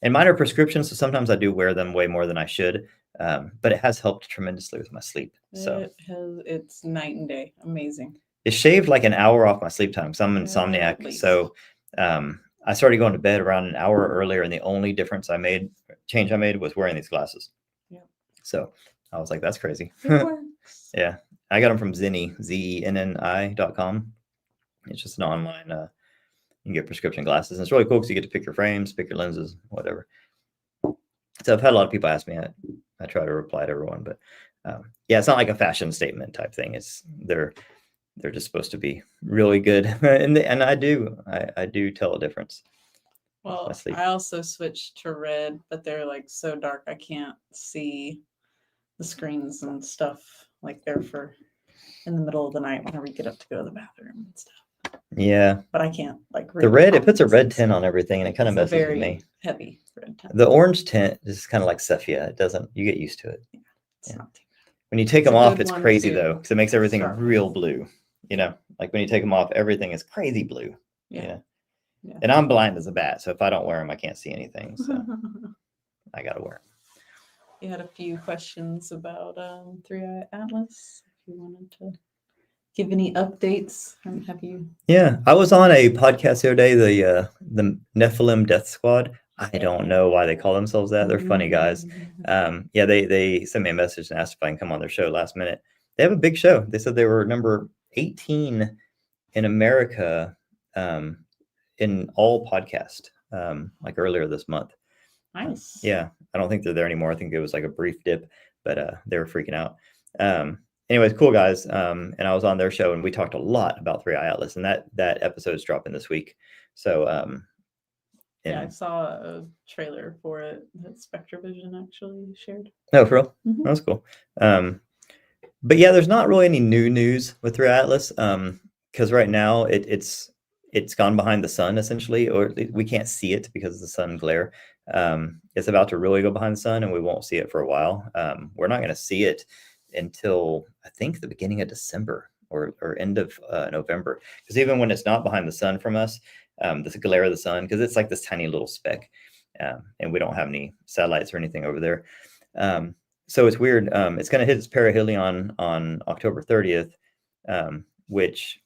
And mine are prescriptions, so sometimes I do wear them way more than I should. But it has helped tremendously with my sleep. So it's night and day. Amazing. It shaved like an hour off my sleep time because I'm an insomniac. So I started going to bed around an hour earlier, and the only change I made was wearing these glasses. Yep. So I was like, that's crazy. It works. Yeah. I got them from Zenni, zenni.com. It's just an online can get prescription glasses. And it's really cool because you get to pick your frames, pick your lenses, whatever. So I've had a lot of people ask me. I try to reply to everyone, but yeah, it's not like a fashion statement type thing. It's they're just supposed to be really good, and I do tell a difference. Well, I also switched to red, but they're like so dark I can't see the screens and stuff. Like they're for in the middle of the night whenever you get up to go to the bathroom and stuff. Yeah, but I can't like read the red. It puts a comments red and tint stuff. on everything, and it kind of It's a messes with me. very heavy red tint. The orange tint is kind of like sepia. It doesn't. You get used to it. It's Yeah. not too bad. When you take It's them a off, good it's one crazy to though, because it makes everything start real with. blue. You know, like when you take them off, everything is crazy blue. Yeah. You know? Yeah. And I'm blind as a bat, so if I don't wear them, I can't see anything. So I gotta wear them. You had a few questions about Three-Eye Atlas. If you wanted to give any updates, have you? Yeah, I was on a podcast the other day, the Nephilim Death Squad. I don't know why they call themselves that. They're funny guys. Yeah, they sent me a message and asked if I can come on their show last minute. They have a big show. They said they were number 18 in America in all podcast, like earlier this month. Nice. Yeah, I don't think they're there anymore. I think it was like a brief dip, but they were freaking out. Anyways, cool guys. And I was on their show and we talked a lot about Three-Eye Atlas, and that episode's dropping this week. So yeah, I saw a trailer for it that SpectraVision actually shared. Oh, for real? Mhm. That's cool. But yeah, there's not really any new news with Three-Eye Atlas, because right now it's gone behind the sun essentially, or we can't see it because of the sun glare. It's about to really go behind the sun, and we won't see it for a while. We're not going to see it until I think the beginning of December or end of November, because even when it's not behind the sun from us, this glare of the sun, because it's like this tiny little speck, and we don't have any satellites or anything over there. So it's weird. It's going to hit its perihelion on October 30th, which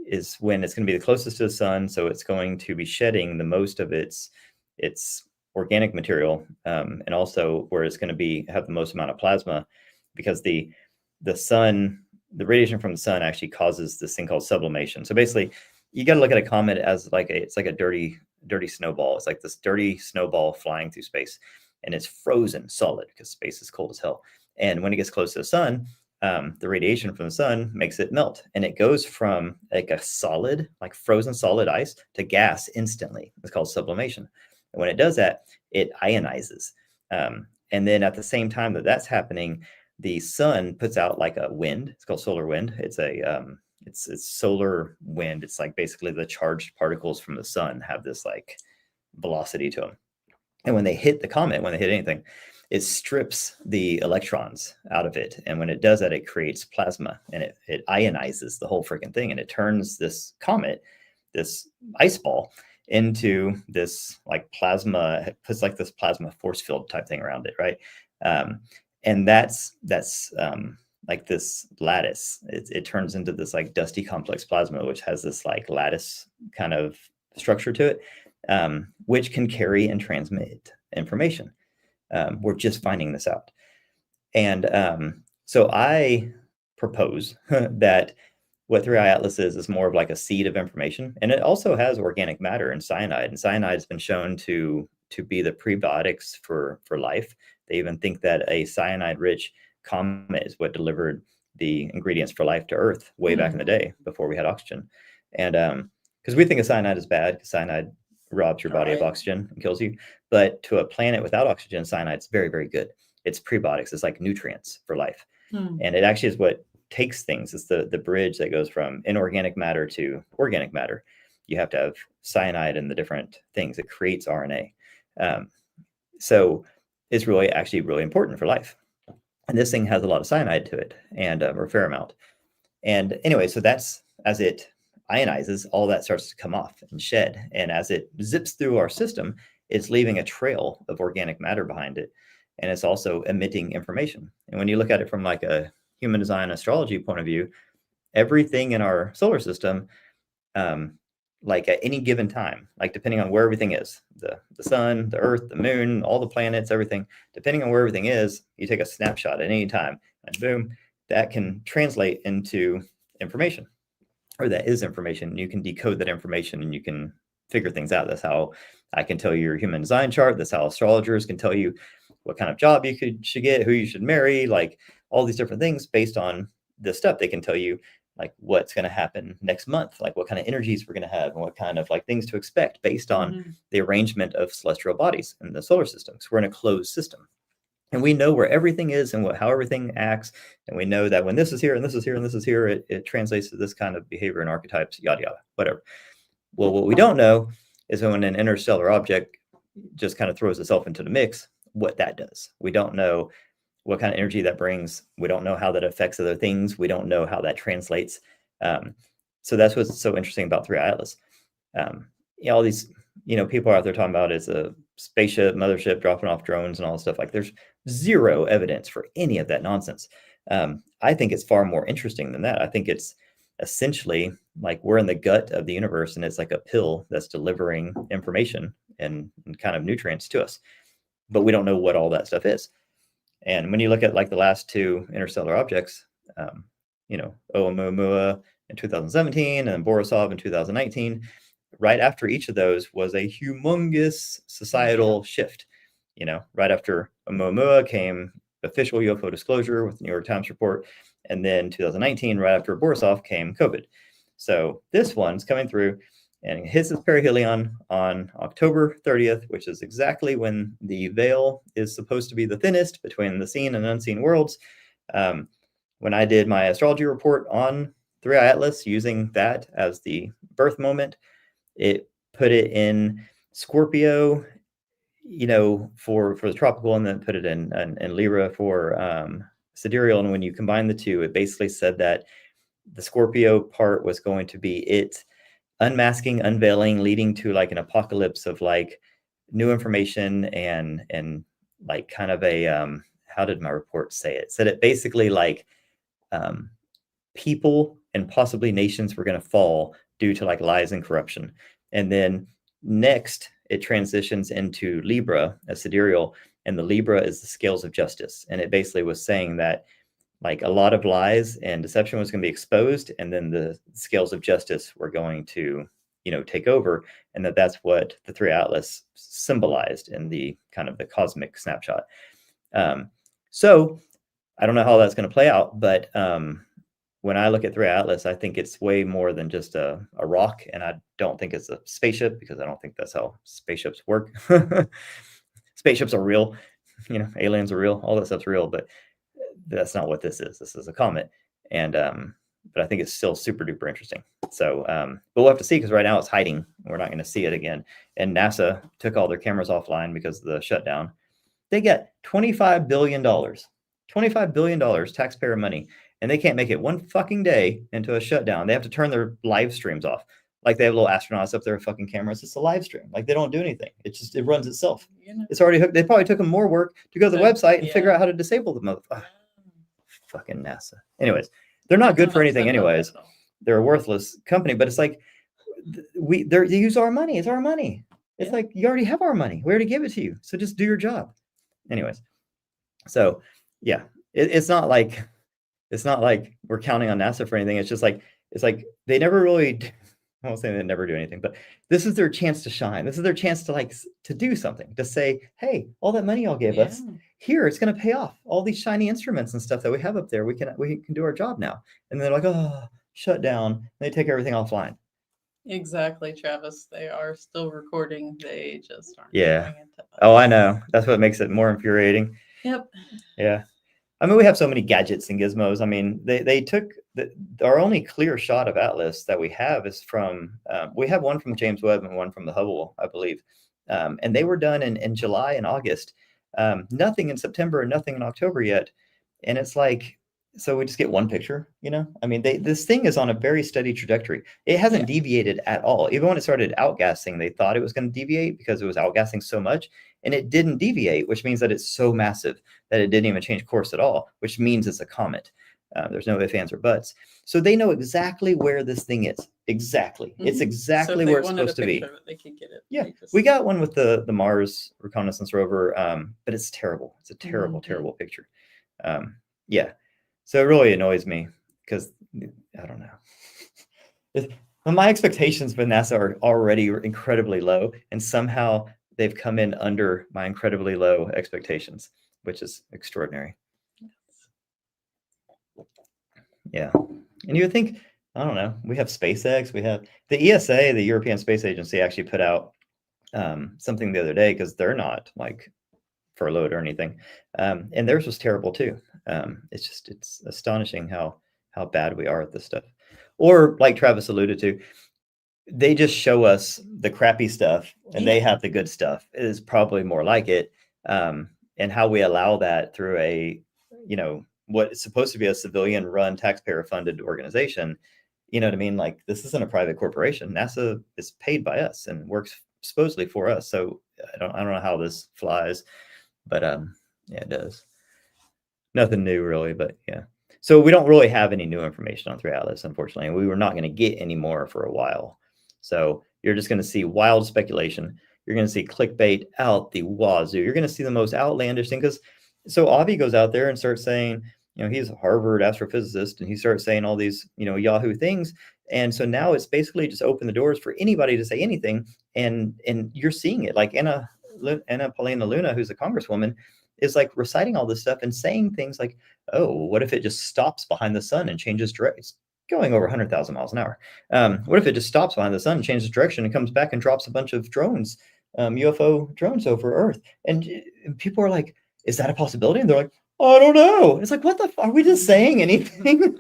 is when it's going to be the closest to the sun. So it's going to be shedding the most of its organic material, and also where it's going to have the most amount of plasma, because the sun, the radiation from the sun actually causes this thing called sublimation. So basically, you got to look at a comet as it's like a dirty snowball. It's like this dirty snowball flying through space, and it's frozen solid because space is cold as hell. And when it gets close to the sun, the radiation from the sun makes it melt, and it goes from like a solid, like frozen solid ice, to gas instantly. It's called sublimation. And when it does that, it ionizes. And then at the same time that that's happening, the sun puts out like a wind. It's called solar wind. It's it's solar wind. It's like basically the charged particles from the sun have this like velocity to them. And when they hit the comet, when they hit anything, it strips the electrons out of it. And when it does that, it creates plasma, and it ionizes the whole freaking thing. And it turns this comet, this ice ball, into this like plasma, it puts like this plasma force field type thing around it, right? And that's like this lattice. It turns into this like dusty complex plasma, which has this like lattice kind of structure to it, which can carry and transmit information. We're just finding this out. And so I propose that what Three-Eye Atlas is more of like a seed of information. And it also has organic matter and cyanide. And cyanide has been shown to be the prebiotics for life. They even think that a cyanide-rich comet is what delivered the ingredients for life to Earth way back in the day before we had oxygen. And because we think of cyanide is bad, because cyanide robs your body of oxygen and kills you. But to a planet without oxygen, cyanide's very, very good. It's prebiotics. It's like nutrients for life. And it actually is what takes things. It's the bridge that goes from inorganic matter to organic matter. You have to have cyanide in the different things. It creates RNA. So it's actually really important for life. And this thing has a lot of cyanide to it, and a fair amount. And anyway, so that's, as it ionizes, all that starts to come off and shed. And as it zips through our system, it's leaving a trail of organic matter behind it. And it's also emitting information. And when you look at it from like a human design astrology point of view, everything in our solar system, like at any given time, like depending on where everything is, the sun, the earth, the moon, all the planets, everything, depending on where everything is, you take a snapshot at any time and boom, that can translate into information, or that is information. You can decode that information and you can figure things out. That's how I can tell you your human design chart. That's how astrologers can tell you what kind of job you should get, who you should marry, like all these different things based on this stuff. They can tell you like what's going to happen next month, like what kind of energies we're going to have and what kind of like things to expect based on the arrangement of celestial bodies in the solar system. So we're in a closed system. And we know where everything is and how everything acts. And we know that when this is here and this is here and this is here, it translates to this kind of behavior and archetypes, yada, yada, whatever. Well, what we don't know is when an interstellar object just kind of throws itself into the mix, what that does. We don't know what kind of energy that brings. We don't know how that affects other things. We don't know how that translates. So that's what's so interesting about Three Atlas. All these, people are out there talking about it's a spaceship, mothership, dropping off drones and all this stuff. Like there's zero evidence for any of that nonsense. I think it's far more interesting than that. I think it's essentially like we're in the gut of the universe and it's like a pill that's delivering information and kind of nutrients to us. But we don't know what all that stuff is. And when you look at like the last two interstellar objects, Oumuamua in 2017 and Borisov in 2019, right after each of those was a humongous societal shift. Right after Oumuamua came official UFO disclosure with the New York Times report. And then 2019, right after Borisov, came COVID. So this one's coming through and it hits its perihelion on October 30th, which is exactly when the veil is supposed to be the thinnest between the seen and unseen worlds. When I did my astrology report on 3i Atlas using that as the birth moment, it put it in Scorpio, for the tropical, and then put it in Libra for sidereal. And when you combine the two, it basically said that the Scorpio part was going to be it unmasking, unveiling, leading to like an apocalypse of like new information and like kind of a how did my report say it? It said it basically like people and possibly nations were going to fall due to like lies and corruption. And then next it transitions into Libra, a sidereal, and the Libra is the scales of justice. And it basically was saying that like a lot of lies and deception was going to be exposed, and then the scales of justice were going to, take over, and that's what the Three Atlas symbolized in the kind of the cosmic snapshot. So I don't know how that's going to play out, but when I look at Three Atlas, I think it's way more than just a rock, and I don't think it's a spaceship because I don't think that's how spaceships work. Spaceships are real, aliens are real, all that stuff's real, but that's not what this is. This is a comet, and but I think it's still super duper interesting. So, but we'll have to see because right now it's hiding. We're not going to see it again. And NASA took all their cameras offline because of the shutdown. They get $25 billion, $25 billion taxpayer money, and they can't make it one fucking day into a shutdown. They have to turn their live streams off. Like they have little astronauts up there with fucking cameras. It's a live stream. Like they don't do anything. It runs itself. It's already hooked. They probably took them more work to go to the website and figure out how to disable the motherfucker. Fucking NASA. Anyways, they're not good for anything anyways. They're a worthless company, but it's like they use our money. It's our money. It's like you already have our money. We already give it to you. So just do your job. Anyways. So yeah, it's not like we're counting on NASA for anything. It's like they never really, I won't say they never do anything, but this is their chance to shine. This is their chance to do something, to say, hey, all that money y'all gave us here, it's going to pay off. All these shiny instruments and stuff that we have up there, we can do our job now. And they're like, oh, shut down. And they take everything offline. Exactly, Travis. They are still recording. They just aren't. Yeah. Oh, I know. That's what makes it more infuriating. Yep. Yeah. I mean, we have so many gadgets and gizmos. I mean, they took our only clear shot of Atlas that we have is from, we have one from James Webb and one from the Hubble, I believe. And they were done in July and August. Nothing in September and nothing in October yet. And it's like, so we just get one picture, I mean, this thing is on a very steady trajectory. It hasn't deviated at all. Even when it started outgassing, they thought it was going to deviate because it was outgassing so much, and it didn't deviate, which means that it's so massive that it didn't even change course at all, which means it's a comet. There's no ifs, ands, or buts. So they know exactly where this thing is. Exactly. Mm-hmm. It's exactly where it's supposed to be. They could get it. Yeah. We got one with the Mars reconnaissance rover, but it's terrible. It's a terrible, terrible picture. Yeah. So it really annoys me because I don't know. Well, my expectations with NASA are already incredibly low, and somehow they've come in under my incredibly low expectations, which is extraordinary. Yeah. And you would think, I don't know, we have SpaceX, we have the ESA, the European Space Agency, actually put out something the other day because they're not like furloughed or anything, and theirs was terrible too. It's astonishing how bad we are at this stuff. Or like Travis alluded to, they just show us the crappy stuff and they have the good stuff is probably more like it. And how we allow that through a, what is supposed to be a civilian run taxpayer funded organization. You know what I mean? Like this isn't a private corporation. NASA is paid by us and works supposedly for us. So I don't know how this flies, but yeah, it does. Nothing new really, but yeah. So we don't really have any new information on 3 Atlas, unfortunately, and we were not going to get any more for a while. So you're just going to see wild speculation. You're going to see clickbait out the wazoo. You're going to see the most outlandish thing because so Avi goes out there and starts saying, he's a Harvard astrophysicist, and he starts saying all these, Yahoo things. And so now it's basically just opened the doors for anybody to say anything. And you're seeing it like Anna Paulina Luna, who's a congresswoman, is like reciting all this stuff and saying things like, oh, what if it just stops behind the sun and changes direction? It's going over 100,000 miles an hour. What if it just stops behind the sun, changes direction, and comes back and drops a bunch of drones, UFO drones over Earth? And people are like, is that a possibility? And they're like, I don't know. It's like, what the are we just saying anything?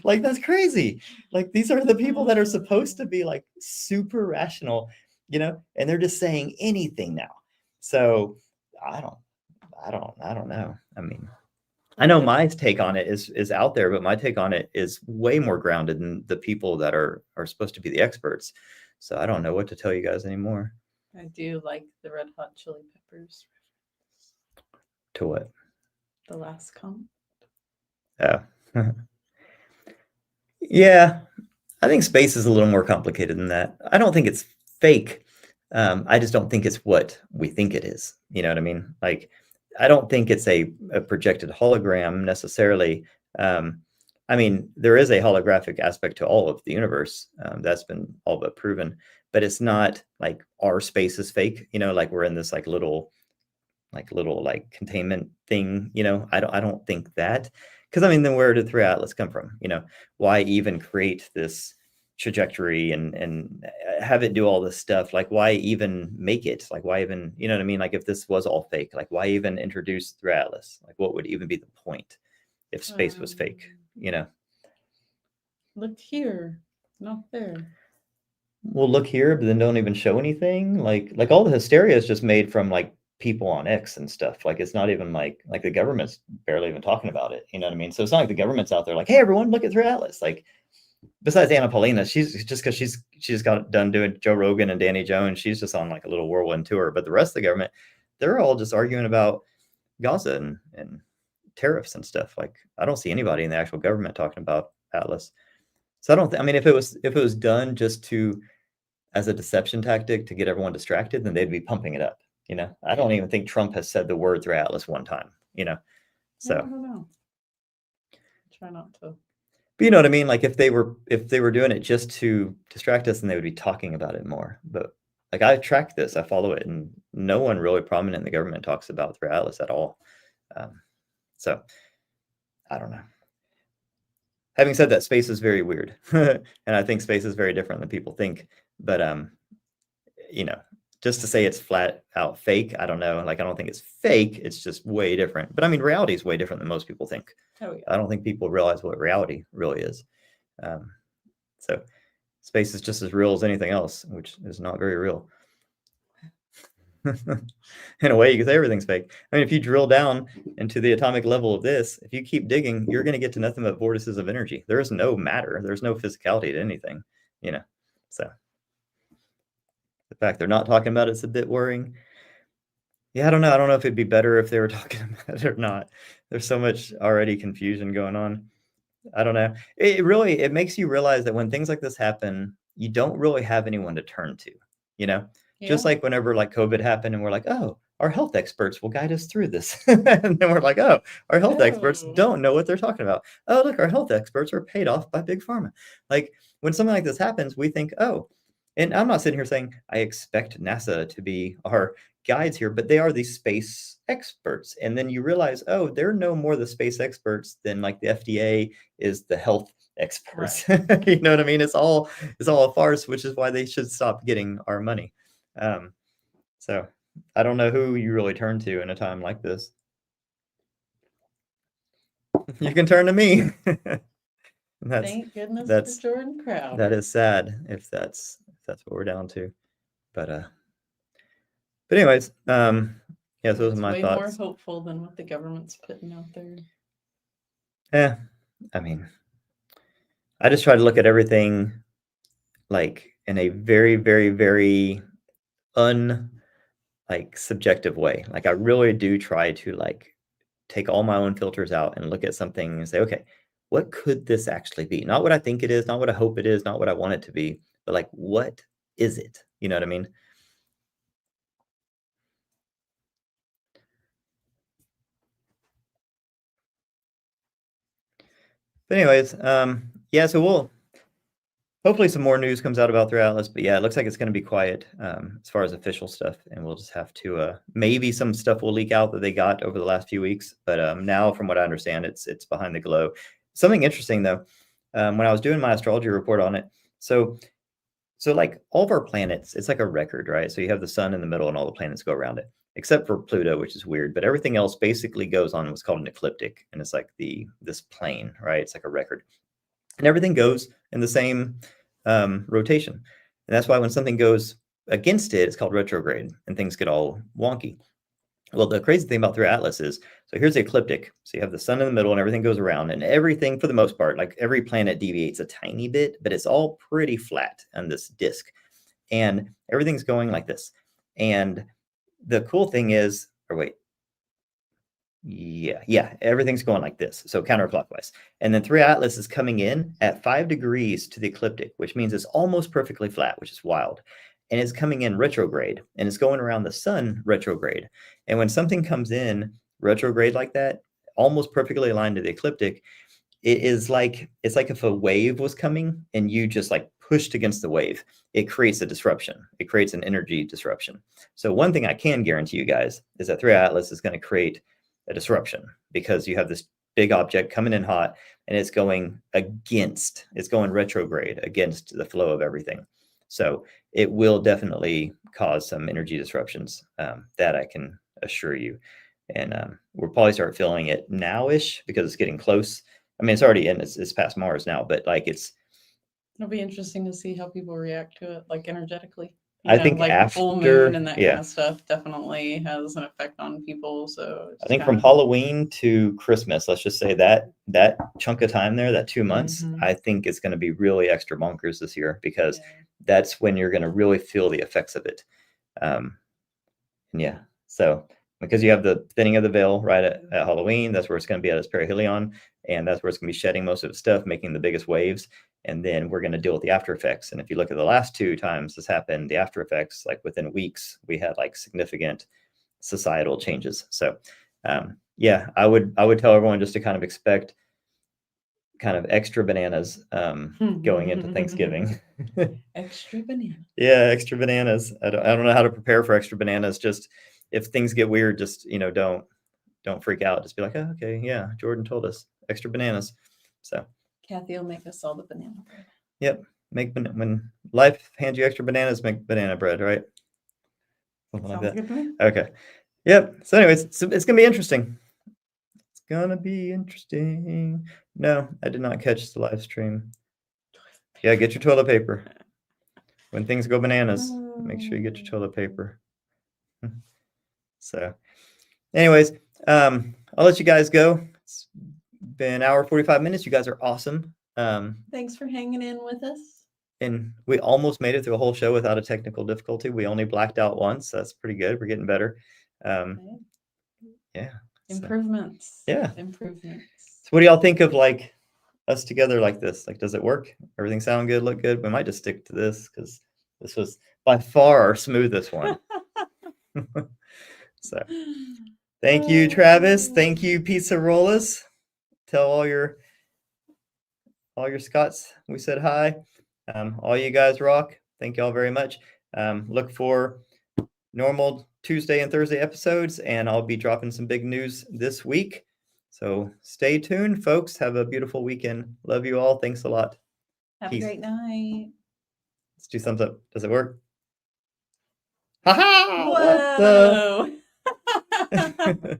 Like, that's crazy. Like, these are the people that are supposed to be like super rational, and they're just saying anything now. So I don't know. I mean, I know my take on it is out there, but my take on it is way more grounded than the people that are supposed to be the experts. So I don't know what to tell you guys anymore. I do like the Red Hot Chili Peppers. To what? The last comment. Oh. Yeah, I think space is a little more complicated than that. I don't think it's fake. I just don't think it's what we think it is. You know what I mean? Like, I don't think it's a projected hologram necessarily. I mean, there is a holographic aspect to all of the universe. That's been all but proven, but it's not like our space is fake, like we're in this like little containment thing, I don't think that. Because I mean, then where did 3 Atlas come from? Why even create this trajectory and have it do all this stuff? Like, why even make it? Like, why even, you know what I mean? Like, if this was all fake, like, why even introduce 3 Atlas? Like, what would even be the point if space was fake? Look here, not there. Well, look here, but then don't even show anything. Like all the hysteria is just made from like people on X and stuff. Like it's not even like the government's barely even talking about it. You know what I mean? So it's not like the government's out there like, hey, everyone, look at 3 Atlas. Like besides Anna Paulina, she's just because she's got done doing Joe Rogan and Danny Jones. She's just on like a little whirlwind tour. But the rest of the government, they're all just arguing about Gaza and tariffs and stuff. Like I don't see anybody in the actual government talking about Atlas. So I don't. I mean, if it was done just to as a deception tactic to get everyone distracted, then they'd be pumping it up. I don't even think Trump has said the word 3 Atlas one time. So I don't know. Try not to. But you know what I mean? Like if they were doing it just to distract us, then they would be talking about it more. But like I track this, I follow it, and no one really prominent in the government talks about 3 Atlas at all. So I don't know. Having said that, space is very weird, and I think space is very different than people think. But just to say it's flat out fake, I don't know. Like I don't think it's fake. It's just way different. But I mean, reality is way different than most people think. Oh, yeah. I don't think people realize what reality really is. So space is just as real as anything else, which is not very real. In a way, you could say everything's fake. I mean, if you drill down into the atomic level of this, if you keep digging, you're going to get to nothing but vortices of energy. There is no matter. There's no physicality to anything, So the fact they're not talking about it's a bit worrying. Yeah, I don't know. I don't know if it'd be better if they were talking about it or not. There's so much already confusion going on. I don't know. It makes you realize that when things like this happen, you don't really have anyone to turn to, Just like whenever like COVID happened and we're like, oh, our health experts will guide us through this. And then we're like, oh, our health experts don't know what they're talking about. Oh, look, our health experts are paid off by Big Pharma. Like when something like this happens, we think, oh, and I'm not sitting here saying I expect NASA to be our guides here, but they are the space experts. And then you realize, oh, they're no more the space experts than like the FDA is the health experts. You know what I mean? It's all a farce, which is why they should stop getting our money. So I don't know who you really turn to in a time like this. You can turn to me. Thank goodness for that's Jordan Crowder. that is sad if that's what we're down to. But anyways, yeah, so those are my way thoughts. more hopeful than what the government's putting out there. Yeah, I mean, I just try to look at everything like in a very, very, very subjective way. Like I really do try to like take all my own filters out and look at something and say, okay, what could this actually be? Not what I think it is, not what I hope it is, not what I want it to be, but like what is it? You know what I mean? But anyways, yeah, so we'll hopefully some more news comes out about Three Atlas, but yeah, it looks like it's going to be quiet as far as official stuff, and we'll just have to maybe some stuff will leak out that they got over the last few weeks. But now, from what I understand, it's behind the glow. Something interesting though, when I was doing my astrology report on it, so like all of our planets, it's like a record, right? So you have the sun in the middle, and all the planets go around it, except for Pluto, which is weird. But everything else basically goes on what's called an ecliptic, and it's like this plane, right? It's like a record, and everything goes in the same rotation. And that's why when something goes against it, it's called retrograde, and things get all wonky. Well, the crazy thing about Three Atlas is, so here's the ecliptic. So you have the sun in the middle, and everything goes around, and everything, for the most part, like every planet deviates a tiny bit, but it's all pretty flat on this disk, and everything's going like this. And the cool thing is, or wait, yeah, everything's going like this, so counterclockwise. And then Three Atlas is coming in at 5 degrees to the ecliptic, which means it's almost perfectly flat, which is wild. And it's coming in retrograde, and it's going around the sun retrograde. And when something comes in retrograde like that, almost perfectly aligned to the ecliptic, it's like if a wave was coming and you just like pushed against the wave, it creates a disruption. It creates an energy disruption. So one thing I can guarantee you guys is that Three Atlas is going to create a disruption, because you have this big object coming in hot, and it's going retrograde against the flow of everything. So it will definitely cause some energy disruptions, that I can assure you. And we'll probably start feeling it now-ish because it's getting close. I mean, it's already in, it's past Mars now, but like it'll be interesting to see how people react to it, like energetically. I think like after, full moon and that yeah, kind of stuff definitely has an effect on people. So I think from Halloween to Christmas, let's just say that chunk of time there, that 2 months, I think it's going to be really extra bonkers this year, because that's when you're going to really feel the effects of it. Yeah, so because you have the thinning of the veil right at Halloween, that's where it's going to be at its perihelion, and that's where it's going to be shedding most of its stuff, making the biggest waves. And then we're going to deal with the after effects. And if you look at the last 2 times this happened, the after effects, like within weeks, we had like significant societal changes. So yeah, I would tell everyone just to kind of expect kind of extra bananas going into Thanksgiving. Extra bananas. Yeah, extra bananas. I don't know how to prepare for extra bananas. Just if things get weird, just don't freak out. Just be like, oh, okay, yeah, Jordan told us extra bananas. So Kathy will make us all the banana bread. Yep, when life hands you extra bananas, make banana bread, right? Something like that. Good to me. Okay. Yep. So anyways, it's gonna be interesting. It's gonna be interesting. No, I did not catch the live stream. Yeah, get your toilet paper. When things go bananas, make sure you get your toilet paper. So anyways, I'll let you guys go. It's been an hour, 45 minutes. You guys are awesome. Thanks for hanging in with us. And we almost made it through a whole show without a technical difficulty. We only blacked out once. So that's pretty good. We're getting better. Yeah. Improvements. So, yeah. Improvements. So what do y'all think of like us together like this? Like, does it work? Everything sound good? Look good? We might just stick to this because this was by far our smoothest one. So thank you, Travis. Thank you, Pizza Rollas. Tell all your Scots we said hi. All you guys rock. Thank you all very much. Look for normal Tuesday and Thursday episodes, and I'll be dropping some big news this week. So stay tuned, folks. Have a beautiful weekend. Love you all. Thanks a lot. Have Peace. a great night. Let's do thumbs up. Does it work? Ha ha! Whoa! What the?